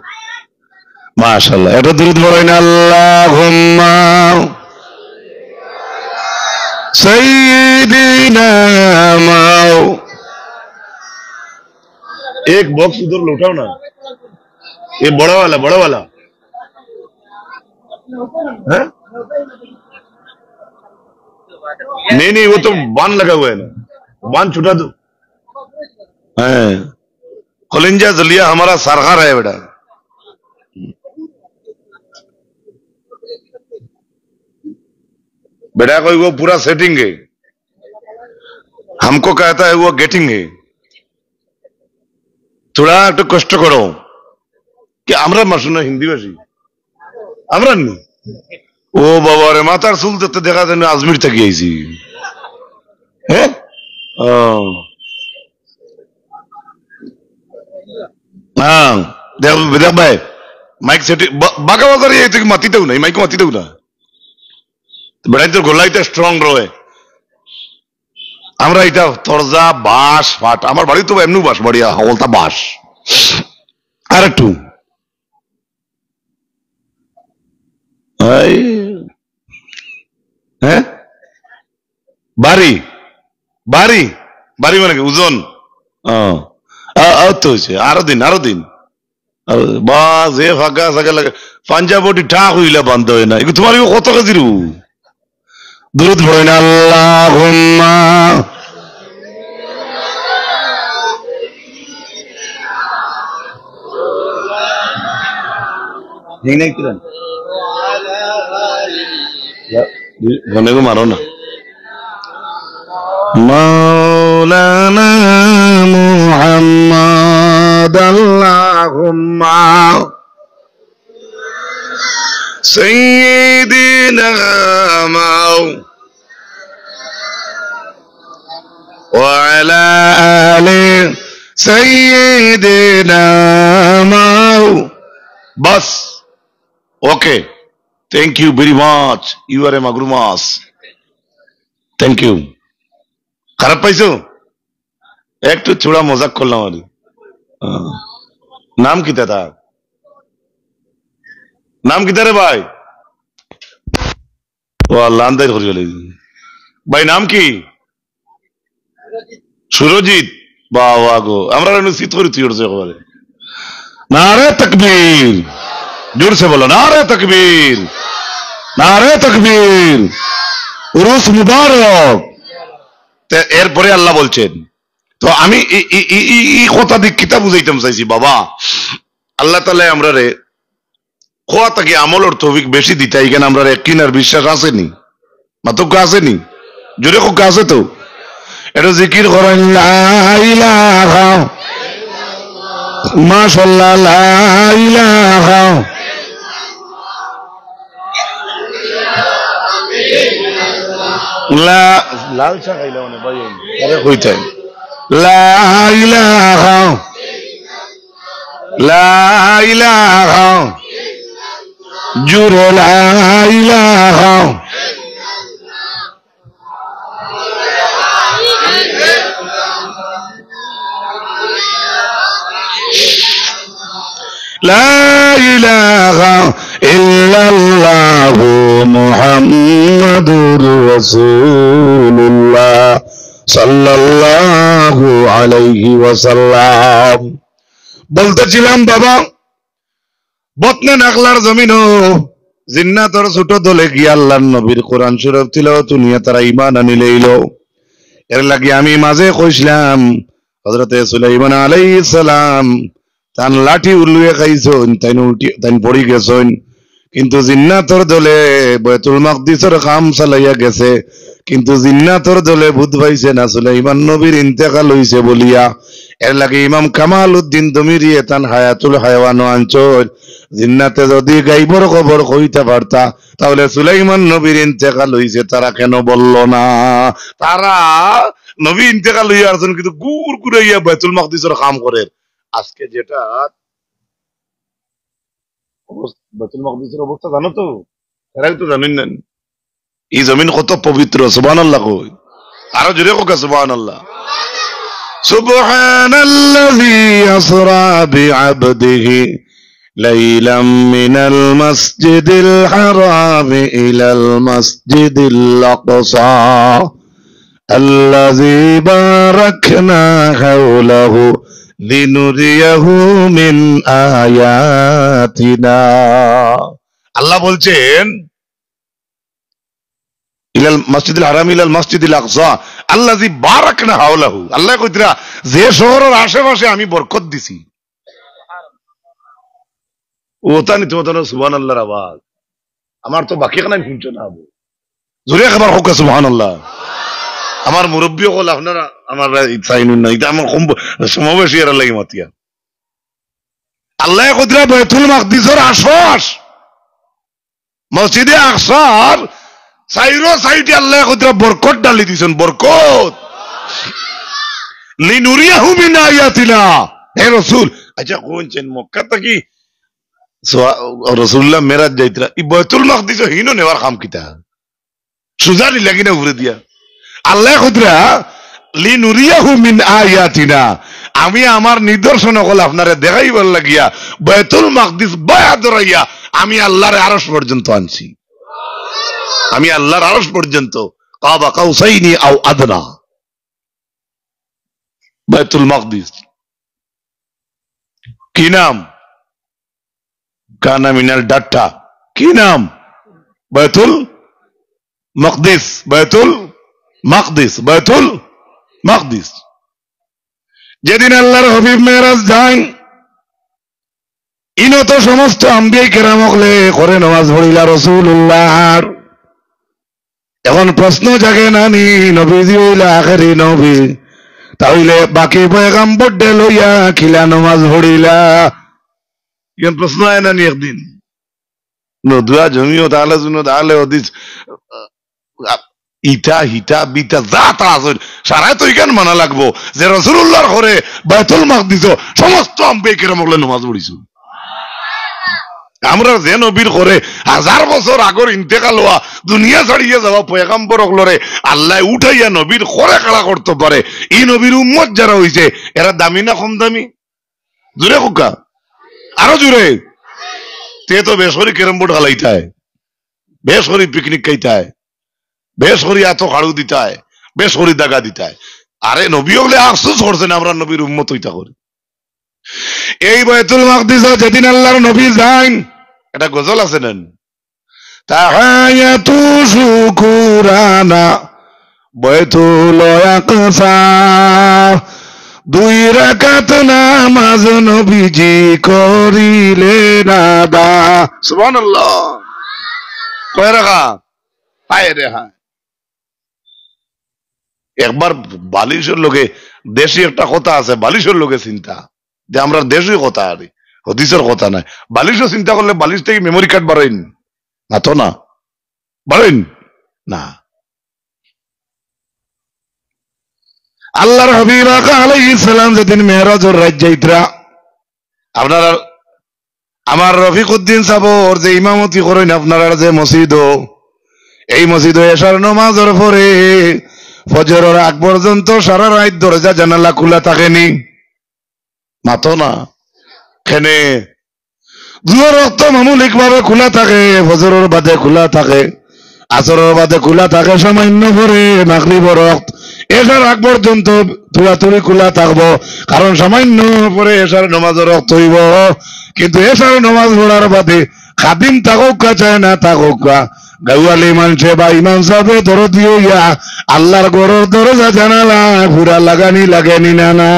মাশাআল্লাহ, এটা দরুদ পড়েন আল্লাহুম্মা সাইয়্যিদিনা মাও। एक बॉक्स उधर लौटाओ ना, ये बड़ा वाला है? नहीं वो तो बांध लगा हुआ है ना, बांध छुटा दो। कलिंजा जलिया हमारा सरकार है बेटा। बेटा कोई वो पूरा सेटिंग है, हमको कहता है वो गेटिंग है। थोड़ा একটু কষ্ট করো কি আমরা মাসুনা হিন্দি ভাষী আমরা নি। ও বাবা রে, মাথার চুল দেখতে দেখা যায় না, আজমির থেকে আইছি। হ্যাঁ হ্যাঁ দেখ ভাই মাইক সেটি বাঁকা বাজার তুই মাতিতেও নাই, মাইক মাতিতেও না, বেড়াই তোর গোলাইতে স্ট্রং রয়ে। আমরা এটা তরজা বাঁশ ফাট, আমার বাড়ি তো এমনি বাঁশ বাড়ি হলতা বাঁশ। আর একটু হ্যাঁ বাড়ি বাড়ি বাড়ি মানে ওজন তো হয়েছে, আরো দিন বাস এ ফাঁকা ফাঁকা লাগে পাঞ্জাবটি ঠাক হইলা বান্ধ হয় না, তোমার কত কেজির দূরত পড়ে না আল্লাহুম্মা মনে গো মারো না মাওলানা মুহাম্মদ আল্লাহুম্মা সাইয়্যিদিনা ওয়া আলা আলি সাইয়্যিদিনা বাস okay thank you very much, you are a মাগরুমাস, থ্যাংক ইউ। খারাপ পাইছো? একটু ছোড়া মজাক করলাম আর। নাম কি দাদা? নাম কি রে ভাই? ও আল্লাহ আন্দাজ করে গেল ভাই, নাম কি? সুরজিৎ। বাবা গো, আমরা শীত করি তুই একেবারে। নারে তাকবীর, জোরসে বলো নারে তাকবীর, নারে তাকবীর, উরুস মুবারক। এরপরে আল্লাহ বলছেন, তো আমি এই কথা দিক কিতা বুঝাইতাম চাইছি বাবা, আল্লাহ তাআলা আমরা রে খোয়া তাকে আমলের তৌফিক বেশি দিতে, এখানে আমরা কিনার বিশ্বাস আসেনি, মাতক আসেনি, জোরে হোক আছে তো, এটা জিকির করেন লা ইলাহা মাশাআল্লাহ, লা ইলাহা লাল চা খাইলে মানে ভাই আরে কইতে লা ইলাহা, লা ইলাহা জুরে, লা ইলাহা লা ইলাহা ইল্লাল্লাহু মুহাম্মাদুর রাসূলুল্লাহ সাল্লাল্লাহু আলাইহি ওয়াসাল্লাম। বলতেছিলাম বাবা, বতনে নাখলার জমিনও জিন্নাতর ছোট দলে গিয়া আল্লাহর নবীর কোরআন শরীফ তিলাওয়াত নিয়ে তারা ঈমান আনিলেইল। এর লাগি আমি মাঝে কইছিলাম হযরতে সুলাইমান আলাইহিস সালাম তান লাঠি উল্লুয়ে খাইছন, তাইন উল্টি তাইন পড়ি গেছন, কিন্তু জিন্নাতর দলে বাইতুল মাকদিসের কাম চালাইয়া গেছে, কিন্তু জিন্নাতর দলে বুধ পাইছে না সুলাইমান নবীর ইন্তেকাল হইছে বলিয়া। এর লাগে ইমাম কামাল উদ্দিন দমিরিয়ে তান হায়াতুল হায়াওয়ান অঞ্চল জিন্নাতে যদি গাইবর খবর কইতে পারতা তাহলে সুলাইমান নবীর ইন্তেকাল হইছে তারা কেন বলল না? তারা নবী ইন্তেকাল হইয়া আসছেন কিন্তু গুড় গুড়াইয়া বাইতুল মাকদিসের কাম করে। আজকে যেটা বাইতুল মাকদিসের অবস্থা জানো তো? এরাই তো জানেন না এই জমিন কত পবিত্র। সুবহানাল্লাহ কই, আরো জোরে কোক সুবহানাল্লাহ। সুবহানাল্লাযী আসরা বিআবদিহি লাইলাম মিনাল মাসজিদিল হারাম ইলাল মাসজিদিল আকসা আল্লাযী বারাকনা হাওলাহু লিনুরিয়াহু মিন আয়াতিনা। আল্লাহ বলছেন ইলাল মসজিদুল হারাম ইলাল মসজিদুল আকসা আল্লাযী বারাকনা হাওলাহু। আল্লাহ কইতরা যে শহরের আশেপাশে আমি বরকত দিছি ওতানি তো সুবহানাল্লাহর আওয়াজ আমার তো বাকি কানাই শুনছো না আবু জোরে খাবার হোক সুবহানাল্লাহ। আমার মুরব্বী হল আপনারা আমার চাইনুন না, এটা আমার সমাবেশী এর লাগি মাতিয়া। আল্লাহ কইতরা বাইতুল মাকদিসের আশপাশ মসজিদে আকসার সাইরো সাইডে আল্লাহ কইতরা বরকত ডালি দিছেন, বরকত লিনুরিয়াহু মিন আয়াতিনা। হে রাসূল, আচ্ছা কোনছেন মক্কা থেকে রাসূলুল্লাহ মেরাজ যাইতরা ই বাইতুল মাকদিস হিনো নেওয়ার কাম কিতা সুজারি লাগি না উড়ে দিয়া। আল্লাহ কইতরা লিনুরিয়াহু মিন আয়াতিনা, আমি আমার নিদর্শন হল আপনারে দেখাইবার লাগিয়া বাইতুল মাকদিস বায়া দরাইয়া আমি আল্লাহর আরশ পর্যন্ত আনছি। আমি আল্লাহর আরশ পর্যন্ত কাবা কাউসাইনি আও আদনা। বাইতুল মাকদিস। কি নাম? কানা মিনাল ডাট্টা। কি নাম? বাইতুল মাকদিস, বাইতুল মাকদিস, বাইতুল মাকদিস। যেদিন আল্লাহর হাবিব মেরাজ যান, ইনত সমস্ত আম্বিয়া কেরাম হলে করে নামাজ পড়িলা রাসূলুল্লাহ। এখন প্রশ্ন জাগে নানি, নবীজি হইলা আখেরি নবী, তাহলে বাকি পয়গাম্বর ডে লইয়া খিলা নামাজ পড়িলা? এখন প্রশ্ন হয় নানি একদিন নদুয়া জমিও তাহলে শুনো তাহলে হদিস ইটা হিটা বিটা যা তা আছে সারাই তো এখান মানা লাগবো যে রাসূলুল্লাহর ঘরে বাইতুল মাকদিস সমস্ত আম্বিয়া কেরাম হলে নামাজ পড়িছো। আমরা যে নবীর করে 1000 বছর আগর ইন্তেকাল হওয়া দুনিয়া ছাড়িয়ে যাওয়া পয়গাম্বর হলরে আল্লাহ উঠাইয়া নবীর করে খেলা করতে পারে। এই নবীর উম্মত যারা হইছে এরা দামি না কম দামি? জোরে কোকা, আরো জোরে। তে তো বেসরি ক্যারাম বোর্ড খেলাইতায়, বেসরি পিকনিক খাইতায়, বেসরি এত খাড়ু দিতায়, বেসরি দাগা দিতায়। আরে নবী হলে আফসোস করছেন আমরা নবীর উম্মত হইতা করি। এই বাইতুল মাকদিস যেদিন আল্লাহর নবী যান, এটা গজল আছে নেন, তাহায়াতু শুকুরানা বাইতুল আকসা, 2 রাকাত নামাজ নবীজি করিলেন আদা। সুবহানাল্লাহ। কয় রাকাত? 5 রাকাত। একবার বালিশের লোকে, দেশি একটা কথা আছে, বালিশের লোকে চিন্তা যে আমরা দেশই কথা আর হদিসের কথা নাই। বালিশও চিন্তা করলে বালিশ থেকে মেমোরি কার্ড বাড়াইন না তো, না বাড়াইন না। আল্লাহর হাবিব আলাইহিস সালাম যেদিন মেরাজের রাত যাইত্রা, আপনারা আমার রফিকুদ্দিন সাবর যে ইমামতি করেন আপনারা যে মসজিদ, এই মসজিদ এশার নামাজের পরে ফজরের আগ পর্যন্ত সারা রাত দরজা জানালা খোলা থাকেনি মাতো না। কেনে দুয়ার রক্ত মামুলিক ভাবে খোলা থাকে, ফজরের বাদে খোলা থাকে, আসরের বাদে খোলা থাকে, সামান্য পরে মাগরিবের রক্ত এশার আগ পর্যন্ত পুরাতরি খোলা থাকবো, কারণ সামান্য পরে এশার নামাজের রক্ত হইব। কিন্তু এশার নামাজ পড়ার বাদে খাদিম থাকুকা চায় না থাকুকা, গাওয়ালি মানুষে বা ইমাম সাহেব দরদি হইয়া আল্লাহর ঘরের দরজা জানালা পুরা লাগানি লাগেনি না না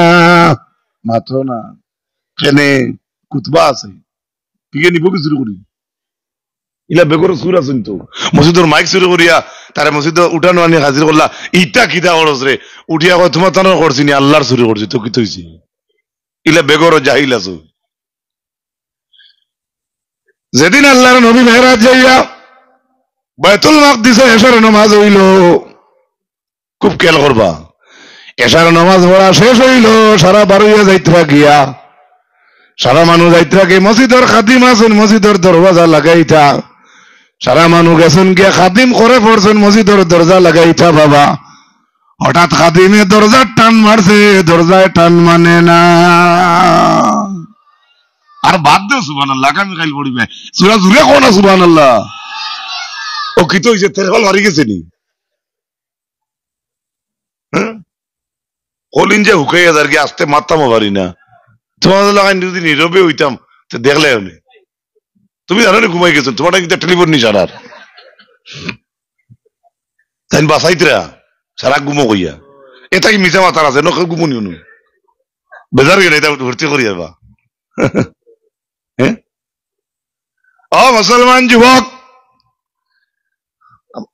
মাত্র না। কেনে কুতবা আছে পিকে নিব কি শুরু করি ইলা বেগর সুর আছেন তো মসজিদের মাইক শুরু করিয়া তারা মসজিদ উঠানো আনি হাজির করলা, ইটা কিতা খরচ রে উঠিয়া কয় তোমার তানো করছি নি আল্লাহর শুরু করছি তো কি হইছি? ইলা বেগর জাহিল আছো। যেদিন আল্লাহর নবী মেহরাজ যাইয়া বাইতুল মাকদিসে এশার নামাজ হইল, খুব খেয়াল করবা, এশার নামাজ পড়া শেষ হইল, সারা বারুইয়া যাইত্রা গিয়া সারা মানুষ যাইত্রা গিয়ে মসজিদের খাদিম আছেন মসজিদের দরওয়াজা লাগাইতা, সারা মানুষ গেছেন গিয়া খাদিম করে পড়ছেন মসজিদের দরজা লাগাইতা। বাবা হঠাৎ খাদিমে দরজার টান মারছে, দরজায় টান মানে না। আর বাদ দেও সুবহানাল্লাহ, আমি খাইল পড়িবে সুরা জুড়ে কোন না সুবহানাল্লাহ। ও কি তো হইছে তেরফল হারি গেছে নি? কলিন যে হুকাইয়া যার গিয়ে আসতে মারতাম পারি না। তোমাদের লাগাই যদি নীরবে হইতাম তো দেখলে হলে তুমি জানো না ঘুমাই গেছো, তোমার কিন্তু টেলিফোন নি সারার তাই বাসাইতরা সারা ঘুমো কইয়া এটা কি মিছা মাথার আছে নখ ঘুমনি অনু বেজার গেলে এটা ভর্তি করি যাবা। হ্যাঁ ও মুসলমান যুবক,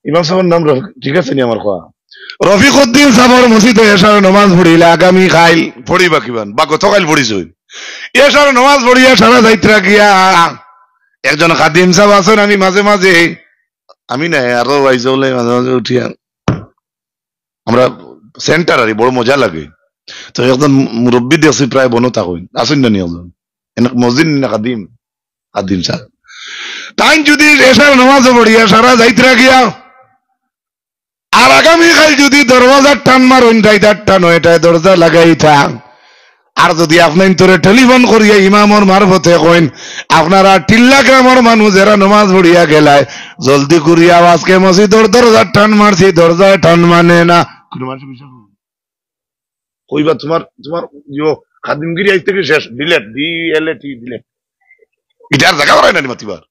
ইমাম সাহেবের নাম ঠিক আছে নি আমার কোয়া রফিকুদ্দিন সাবর মসজিদে এশার নামাজ পড়িলা, আগামী খাইল পড়িবা কিবান বা গত খাইল পড়িছ এশার নামাজ পড়িয়া সারা যাইত্রা গিয়া একজন খাদিম সাহেব আছেন, আমি মাঝে মাঝে আমি না আরো আইজ বলে মাঝে মাঝে উঠিয়া আমরা সেন্টার আর বড় মজা লাগে তো একজন মুরব্বী দেখছি প্রায় বনতা হইন আসুন না নি একজন এনক মসজিদ না খাদিম খাদিম সাহেব তাই যদি এশার নামাজ পড়িয়া সারা যাইত্রা গিয়া আর আগামী কাল যদি দরওয়াজার টান মারুন যাইতার টান এটাই দরজা লাগাই থাক, আর যদি আপনার তোরে টেলিফোন করিয়া ইমামর মারফতে কইন আপনারা টিল্লা গ্রামের মানুষ যারা নামাজ পড়িয়া গেলায় জলদি করিয়া আজকে মসজিদের দরজার টান মারছি, দরজায় টান মানে না। কইবা তোমার তোমার খাদিমগিরি আজ থেকে শেষ, ডিলেট, DLET ডিলেট। এটার জায়গা হয় না মাতিবার,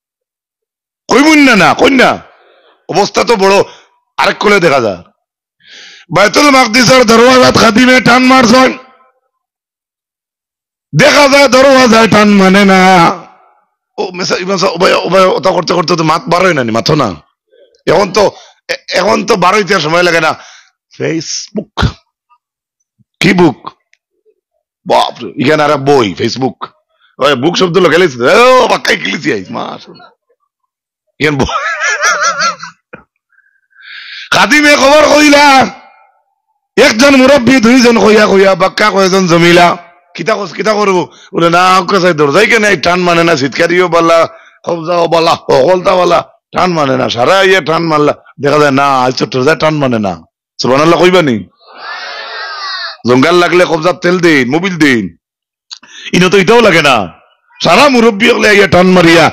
কইবুন না, না কইন না, অবস্থা তো বড়। আরেক কোলে দেখা যায় বাইতুল মাকদিসের দরওয়াজাত খাদিমে টান মারছেন, দেখা যায় দরওয়াজায় টান মানে না। ও ওটা করতে করতে তো মাত বার হয় না, মাথো না। এখন তো বার হইতে সময় লাগে না। ফেসবুক, কি বুক, বাপরে, এখানে আর বই ফেসবুক, বুক শব্দ খেলেছি বাক্কাই খেলেছি আইস মা। খাদিমে খবর কইলা, একজন মুরব্বী দুইজন কইয়া কইয়া বাক্কা কয়েকজন জমিলা, কিতা করবো বলে না চাই দরজাই কেন টান মানে না, চিৎকারিও বলা, কবজাও বলা, সকলতা বলা, টান মানে না। সারা ইয়ে টান মারলা, দেখা যায় না আজ তো দরজায় টান মানে না। সুবহানাল্লাহ কইবা নি? জঙ্গাল লাগলে কবজার তেল দিন, মোবিল দিন, ইনো তো এটাও লাগে না। সারা মুরব্বী হলে ইয়ে টান মারিয়া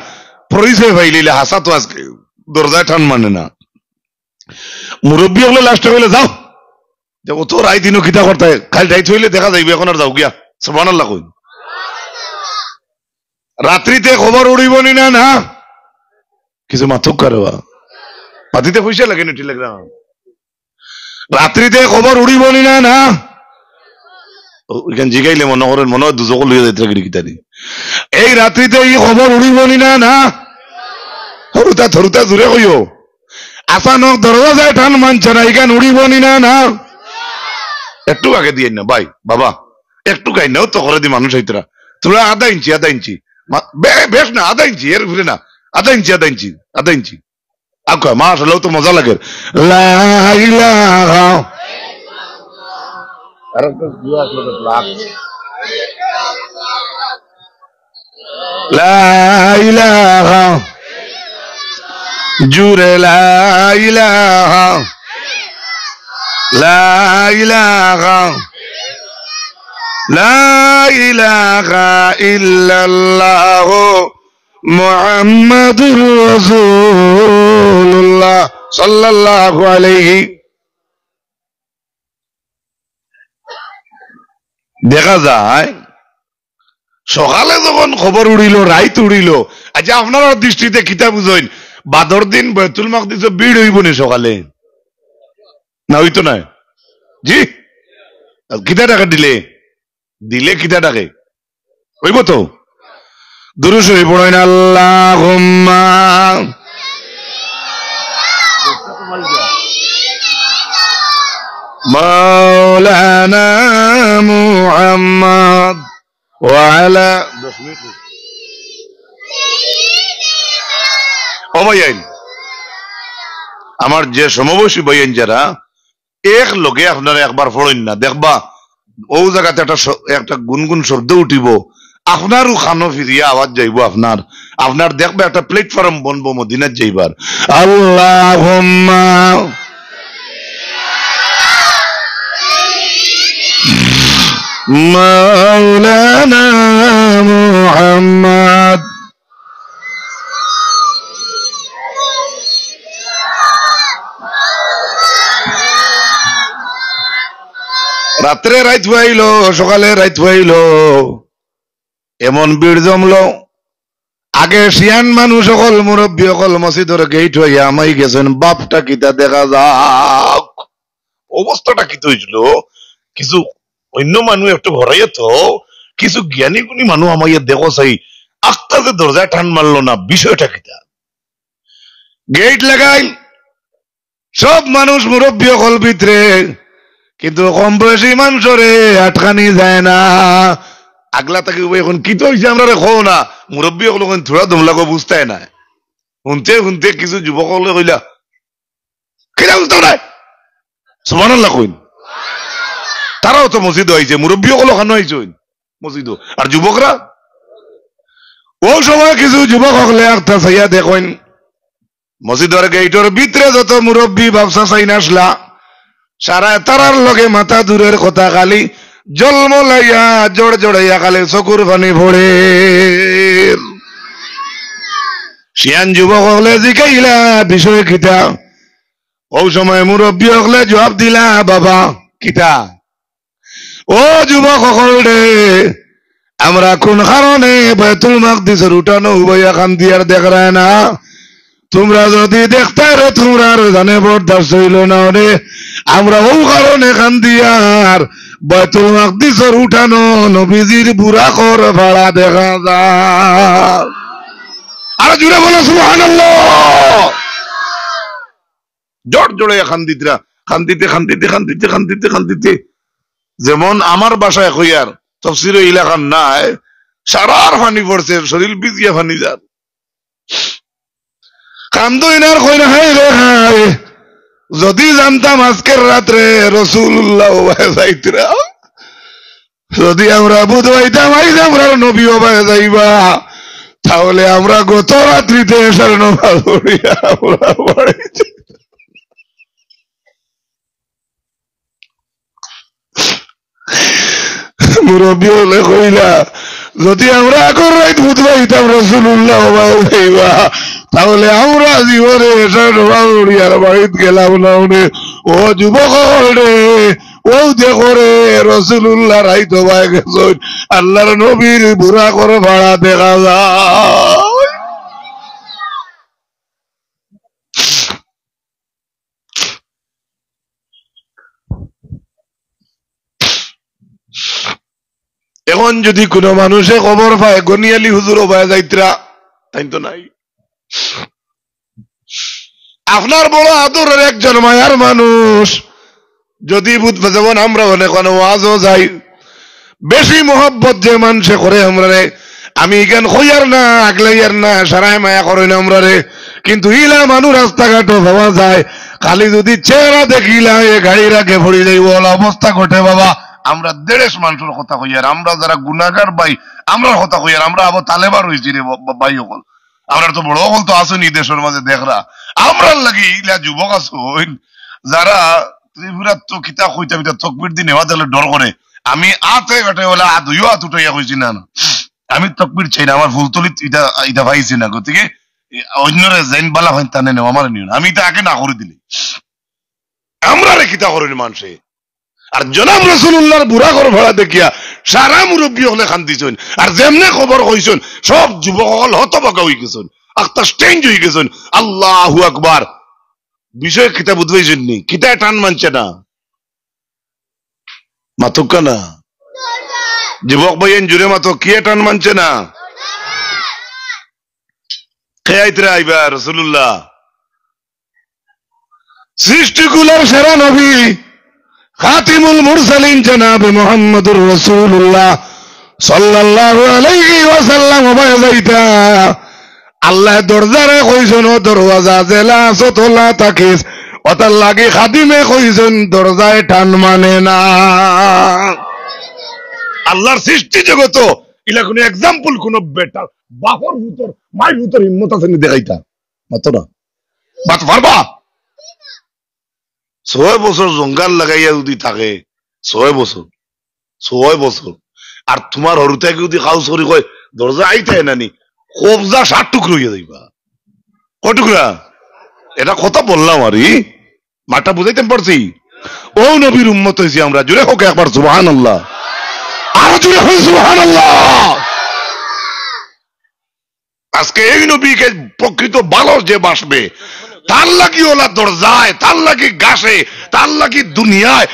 পরিচয় পাইলিলে হাসা তো আজকে দরজায় টান মানে না। মুরব্বী হলে লাস্টে কইলে যাও, ও তো রায় দিনও কিতা করতে খালি রাইত হইলে দেখা যাইবে, এখন আর যাও গিয়া। সুবহানাল্লাহ কই। রাত্রিতে খবর উড়িব নি না, না কিছু মাথক কারবা পাতিতে পয়সা লাগে না টেলিগ্রাম। রাত্রিতে খবর উড়িব নি না, না ওইখানে জিগাইলে মনে করেন মনে হয় দুজক লইয়া যাইতে গিতারি। এই রাত্রিতে এই খবর উড়িব নি না, না হরুতা থরুতা জুড়ে কইও আচানক দরজা যায় টান মানছে না, এখান উড়িব নি না, না একটু আগে দিয়ে না ভাই বাবা, একটু গাই নাও তো করে দি মানুষ হইতরা। তোমরা আধা ইঞ্চি বেশ না, আধা ইঞ্চি এর ঘুরে না, আধা ইঞ্চি আকা মাশাআল্লাহ, তো মজা লাগে। লা ইলাহা লা ইলাহা জুরে লা ইলাহা লা ইলাহা লা ইলাহা ইল্লাল্লাহ মুহাম্মাদুর রাসূলুল্লাহ সাল্লাল্লাহু আলাইহি। দেখা যায় সকালে যখন খবর উড়িল, রাইত উড়িল, আচ্ছা আপনার দৃষ্টিতে কিতা বুঝেন? বাদর দিন বাইতুল মাকদিস ভিড় হইব নি সকালে? না হইতো না জি। কিতা টাকা দিলে কিতা ডাকে হইব তো? দুরূদ শরীফ পড়েন, আল্লাহুম্মা মাওলানা মুহাম্মদ ওয়া আলা। 10 মিনিট ও ভাইয়ান, আমার যে সমবয়সী ভাইয়ান যারা এক লগে আপনারা একবার পড়েন না, দেখবা ও জায়গাতে একটা গুনগুন শব্দ উঠিব, আপনারও খানো ফিরিয়া আওয়াজ যাইব, আপনার দেখবে একটা প্ল্যাটফর্ম বনবো মদিনার যাইবার। আল্লাহুম্মা মাওলানা মুহাম্মদ। রাত্রে রাইত হইল, সকালে রাইত হইল, এমন ভিড় জমলো। আগে শিয়ান মানুষ সকল মুরব্বী সকল মসজিদের গেট হইয়া আমাই গেছেন, বাপটা কিতা দেখা যাক, অবস্থাটা কি হয়েছিল। কিছু অন্য মানুষ একটু ভরাইয়া তো, কিছু জ্ঞানী গুণী মানুষ আমাইয়া দেখো চাই আস্তে আস্তে দরজায় টান মারলো না, বিষয়টা কিতা। গেট লাগাই সব মানুষ মুরব্বী সকল ভিতরে, কিন্তু কম বয়সী মানুষরে আটকানি যায় না। আগলা তাকে এখন কি তো হয়েছে আমরা রেখো না, মুরব্বী হলো থোড়া দমলাগো বুঝতে না, শুনতে শুনতে কিছু যুবক হলে কইলা কেনা বুঝতে নাই সুবহানাল্লাহ কইন। তারাও তো মসজিদ হয়েছে, মুরব্বী হলো খানো হয়েছে মসজিদ, আর যুবকরা ও সময় কিছু যুবক হলে একটা চাইয়া দেখেন মসজিদের গেটের ভিতরে যত মুরব্বী ব্যবসা চাই না আসলা, সারা তারার লগে মাথা দূরের কথা, খালি জলমলাইয়া জড় জড়াইয়া খালি চকুর পানি ভরে। শিয়ান যুবক হলে জিকাইলা বিষয় কিতা, ও সময় মুরব্বী হলে জবাব দিলা বাবা কিতা। ও যুবক সকল রে, আমরা কোন কারণে বাইতুল মাকদিসের উঠানো উভয়া কান্দিয়ার দেখায় না? তোমরা যদি দেখতে রে তোমরা জানে বরদাস্ত হইল না রে। আমরা ও কারণে কান্দিয়ার বাইতুল মাকদিসের উঠানো নবীজির বুড়া কর ভাড়া দেখা যায়। আর জুড়ে বলো সুবহানাল্লাহ। জোর জোরে কান্দিতরা, কান্দিতে কান্দিতে কান্দিতে কান্দিতে কান্দিতে, যেমন আমার বাসায় কইয়ার তফসির এলাকার নাই, সারার ফানি পড়ছে, শরীর ভিজিয়া ফানি যার কান্দ ইনার কই না। হাই রে হাই, যদি জানতাম আজকের রাত্রে রাসূলুল্লাহ যাইতরা, যদি আমরা বুঝাইতাম আমরা নবী বাবা যাইবা, তাহলে আমরা গত রাত্রিতে এসার নামাজ পড়িয়া আমরা বাড়িতে। মুরব্বী হলে কইলা, যদি আমরা আগর রাত বুঝবাইতাম রাসূলুল্লাহ যাইবা, তাহলে আমরা জীবনে এসার নামাজ পড়িয়ার বাড়িতে গেলাম না। ও যুবক রে, ও দেখো রে রাসূলুল্লাহ রাইত ভাই গেছেন, আল্লাহর নবীর বুড়া করে ভাড়া দেখা যায়। এখন যদি কোন মানুষে খবর পায় গনিয়ালি হুজুর ভাই যাইতরা, তাই তো নাই। আপনার বড় আদরের একজন মায়ার মানুষ যদি বুঝবে, যেমন আমরা অনেক ওয়াজও যাই, বেশি মোহব্বত যে মানুষে করে আমরা রে, আমি এখান হইয়ার না আগলাইয়ার না সারায় মায়া করে না আমরা রে, কিন্তু ইলা মানুষ রাস্তাঘাটও পাওয়া যায়, খালি যদি চেহারা দেখিলা এ গাড়ি রাখে ভরি যাইব অবস্থা ঘটে বাবা। আমরা দেড়েশ মানুষের কথা কইয়ার, আমরা যারা গুনাগার ভাই আমরা কথা কইয়ার, আমরা আবার তালেবার হয়েছি রে ভাই হল, আমরা তো বড় হল তো আসুন দেশের মাঝে দেখরা, আমরা লাগি ইলা যুবক আসুন যারা ত্রিপুরার তো কিতা কইতাম তকবির দিন নেওয়া দিলে ডর করে। আমি আতে ঘটে বলে দুইও হাত উঠাইয়া কইছি না, আমি তকবির চাই না, আমার ফুলতলি এটা পাইছি না, গতিকে অন্যরা জেন বালা হয় তা নেও, আমার নিও না, আমি তাকে না করে দিলে আমরা রে কিতা করেন মানুষে। আর জনাব রাসূলুল্লাহর বুড়া ঘর ভাড়া দেখিয়া সারা মুরব্বী হলে কান্দিছেন, আর যেমনে খবর কইছেন সব যুবক হল হতবাকা হয়ে গেছেন, আক্তার স্টেঞ্জ হয়ে গেছেন। আল্লাহু আকবার। বিষয় কিতা বুঝবাইছেন নি? কিতা টান মানছে না মাতুকা না, যুবক ভাইয়েন জুড়ে মাতো কি টান মানছে না? খেয়াইতরা আইবা রাসূলুল্লাহ সৃষ্টিকুলার সেরা নবী খাতিমুল মুরসালিন জনাব মুহাম্মদুর রাসূলুল্লাহ সাল্লাল্লাহু আলাইহি ওয়াসাল্লাম যাইতা আল্লাহ দরজারে কইছেন ও দরওয়াজা জেলা সতলা তাকিস, ওটার লাগি খাদিমে কইছেন দরজায় টান মানে না। আল্লাহর সৃষ্টি জগত ইলা কোন এক্সাম্পল কোন বেটা বাপর ভিতর মাই ভিতর হিম্মত আছে নি দেখাইতা মাত্র না বাত পারবা। 6 বছর জঙ্গাল লাগাইয়া যদি থাকে, 6 বছর আর তোমার হরুতাকে যদি খাউস করি কয় দরজা আইতে নানি কবজা 60 টুকরো হইয়া যাইবা। কয় টুকরা? এটা কথা বললাম আরে মাটা বুঝাইতে পারছি। ও নবীর উম্মত হইছি আমরা, জুড়ে হোক একবার সুবহানাল্লাহ, আর জুড়ে হোক সুবহানাল্লাহ। আজকে এই নবীকে প্রকৃত ভালো যে বাসবে তার লাগি ওলা দরজায়, তার লাগি গাছে, তার লাগি দুনিয়ায়,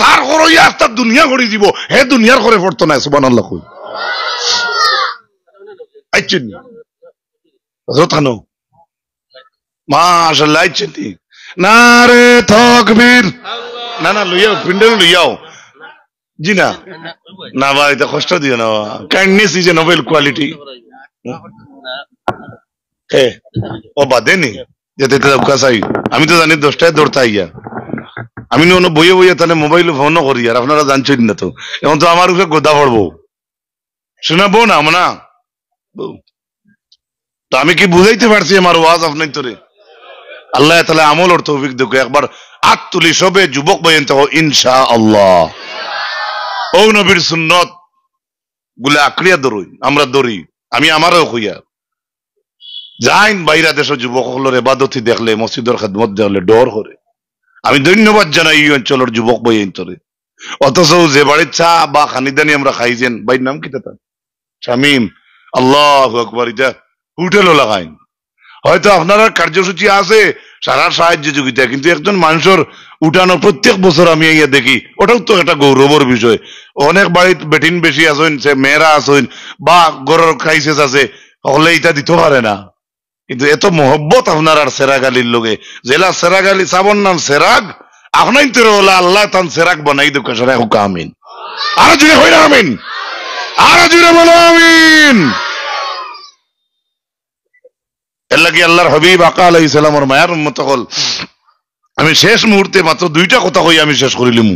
তার করইয়া আস্তা দুনিয়া করে দিব, হে দুনিয়ার করে পড়তো না। সুবহানাল্লাহ কই আইছেন রতানো মাশাআল্লাহ আইছেন ঠিক না রে তাকবীর। না না লইয়াও পিন্ডে লইয়াও জি না না ভাই এটা কষ্ট দিও না, kindness is a noble quality. হে ও বাদেনি যেতে চাই, আমি তো জানি 10টায় দৌড়তে আইয়া, আমি বইয়ে বইয়ে তাহলে মোবাইল ফোনও করি, আর আপনারা জানছেন না তো, এখন তো আমার উপরে গোদা পড়বো শোনাবো না না। তো আমি কি বুঝাইতে পারছি আমার ওয়াজ আপনার তোরে? আল্লাহ তাআলা আমল ওর তৌফিক দেখো, একবার হাত তুলি সবে যুবক বইয়েন তো ইনশাআল্লাহ। ও নবীর সুন্নত গুলা আঁকড়িয়া ধরুই, আমরা ধরি, আমি আমারও হইয়া যাইন বাইরা দেশ যুবক হলের এবাদতি দেখলে, মসজিদের খেদমত দেখলে ডর করে। আমি ধন্যবাদ জানাই এই অঞ্চলের যুবক বইয়েন তোরে, অথচ যে বাড়ির চা বা খানিদানি আমরা খাইছেন, ভাইয়ের নাম কি তা? শামিম। আল্লাহু আকবার। এটা হোটেলও লাগাইন। হয়তো আপনার কার্যসূচি আছে সারা সাহায্য যোগিতা, কিন্তু একজন মানুষের উঠানো প্রত্যেক বছর আমি ইয়া দেখি, ওটাও তো একটা গৌরবের বিষয়। অনেক বাড়িতে বেটিন বেশি আছেন, সে মেয়েরা আছেন বা গরুর ক্রাইসিস আছে, হলে এটা দিতে পারে না। কিন্তু এত মহব্বত আপনার আর সেরাগালির লোকে, জেলা সেরাগালি সাবন নাম সেরাগ, আপনার তো হলা আল্লাহ তান সেরাগ বানাই দুঃখ সেরা হুকা আমিন। আরো জুড়ে হইনা আমিন, আরো জুড়ে বলো আমিন। এর লাগি আল্লাহর হাবিব আকা আলাইহিস সালামের মায়ার উম্মত হল। আমি শেষ মুহূর্তে মাত্র দুইটা কথা কই আমি শেষ করিলিম।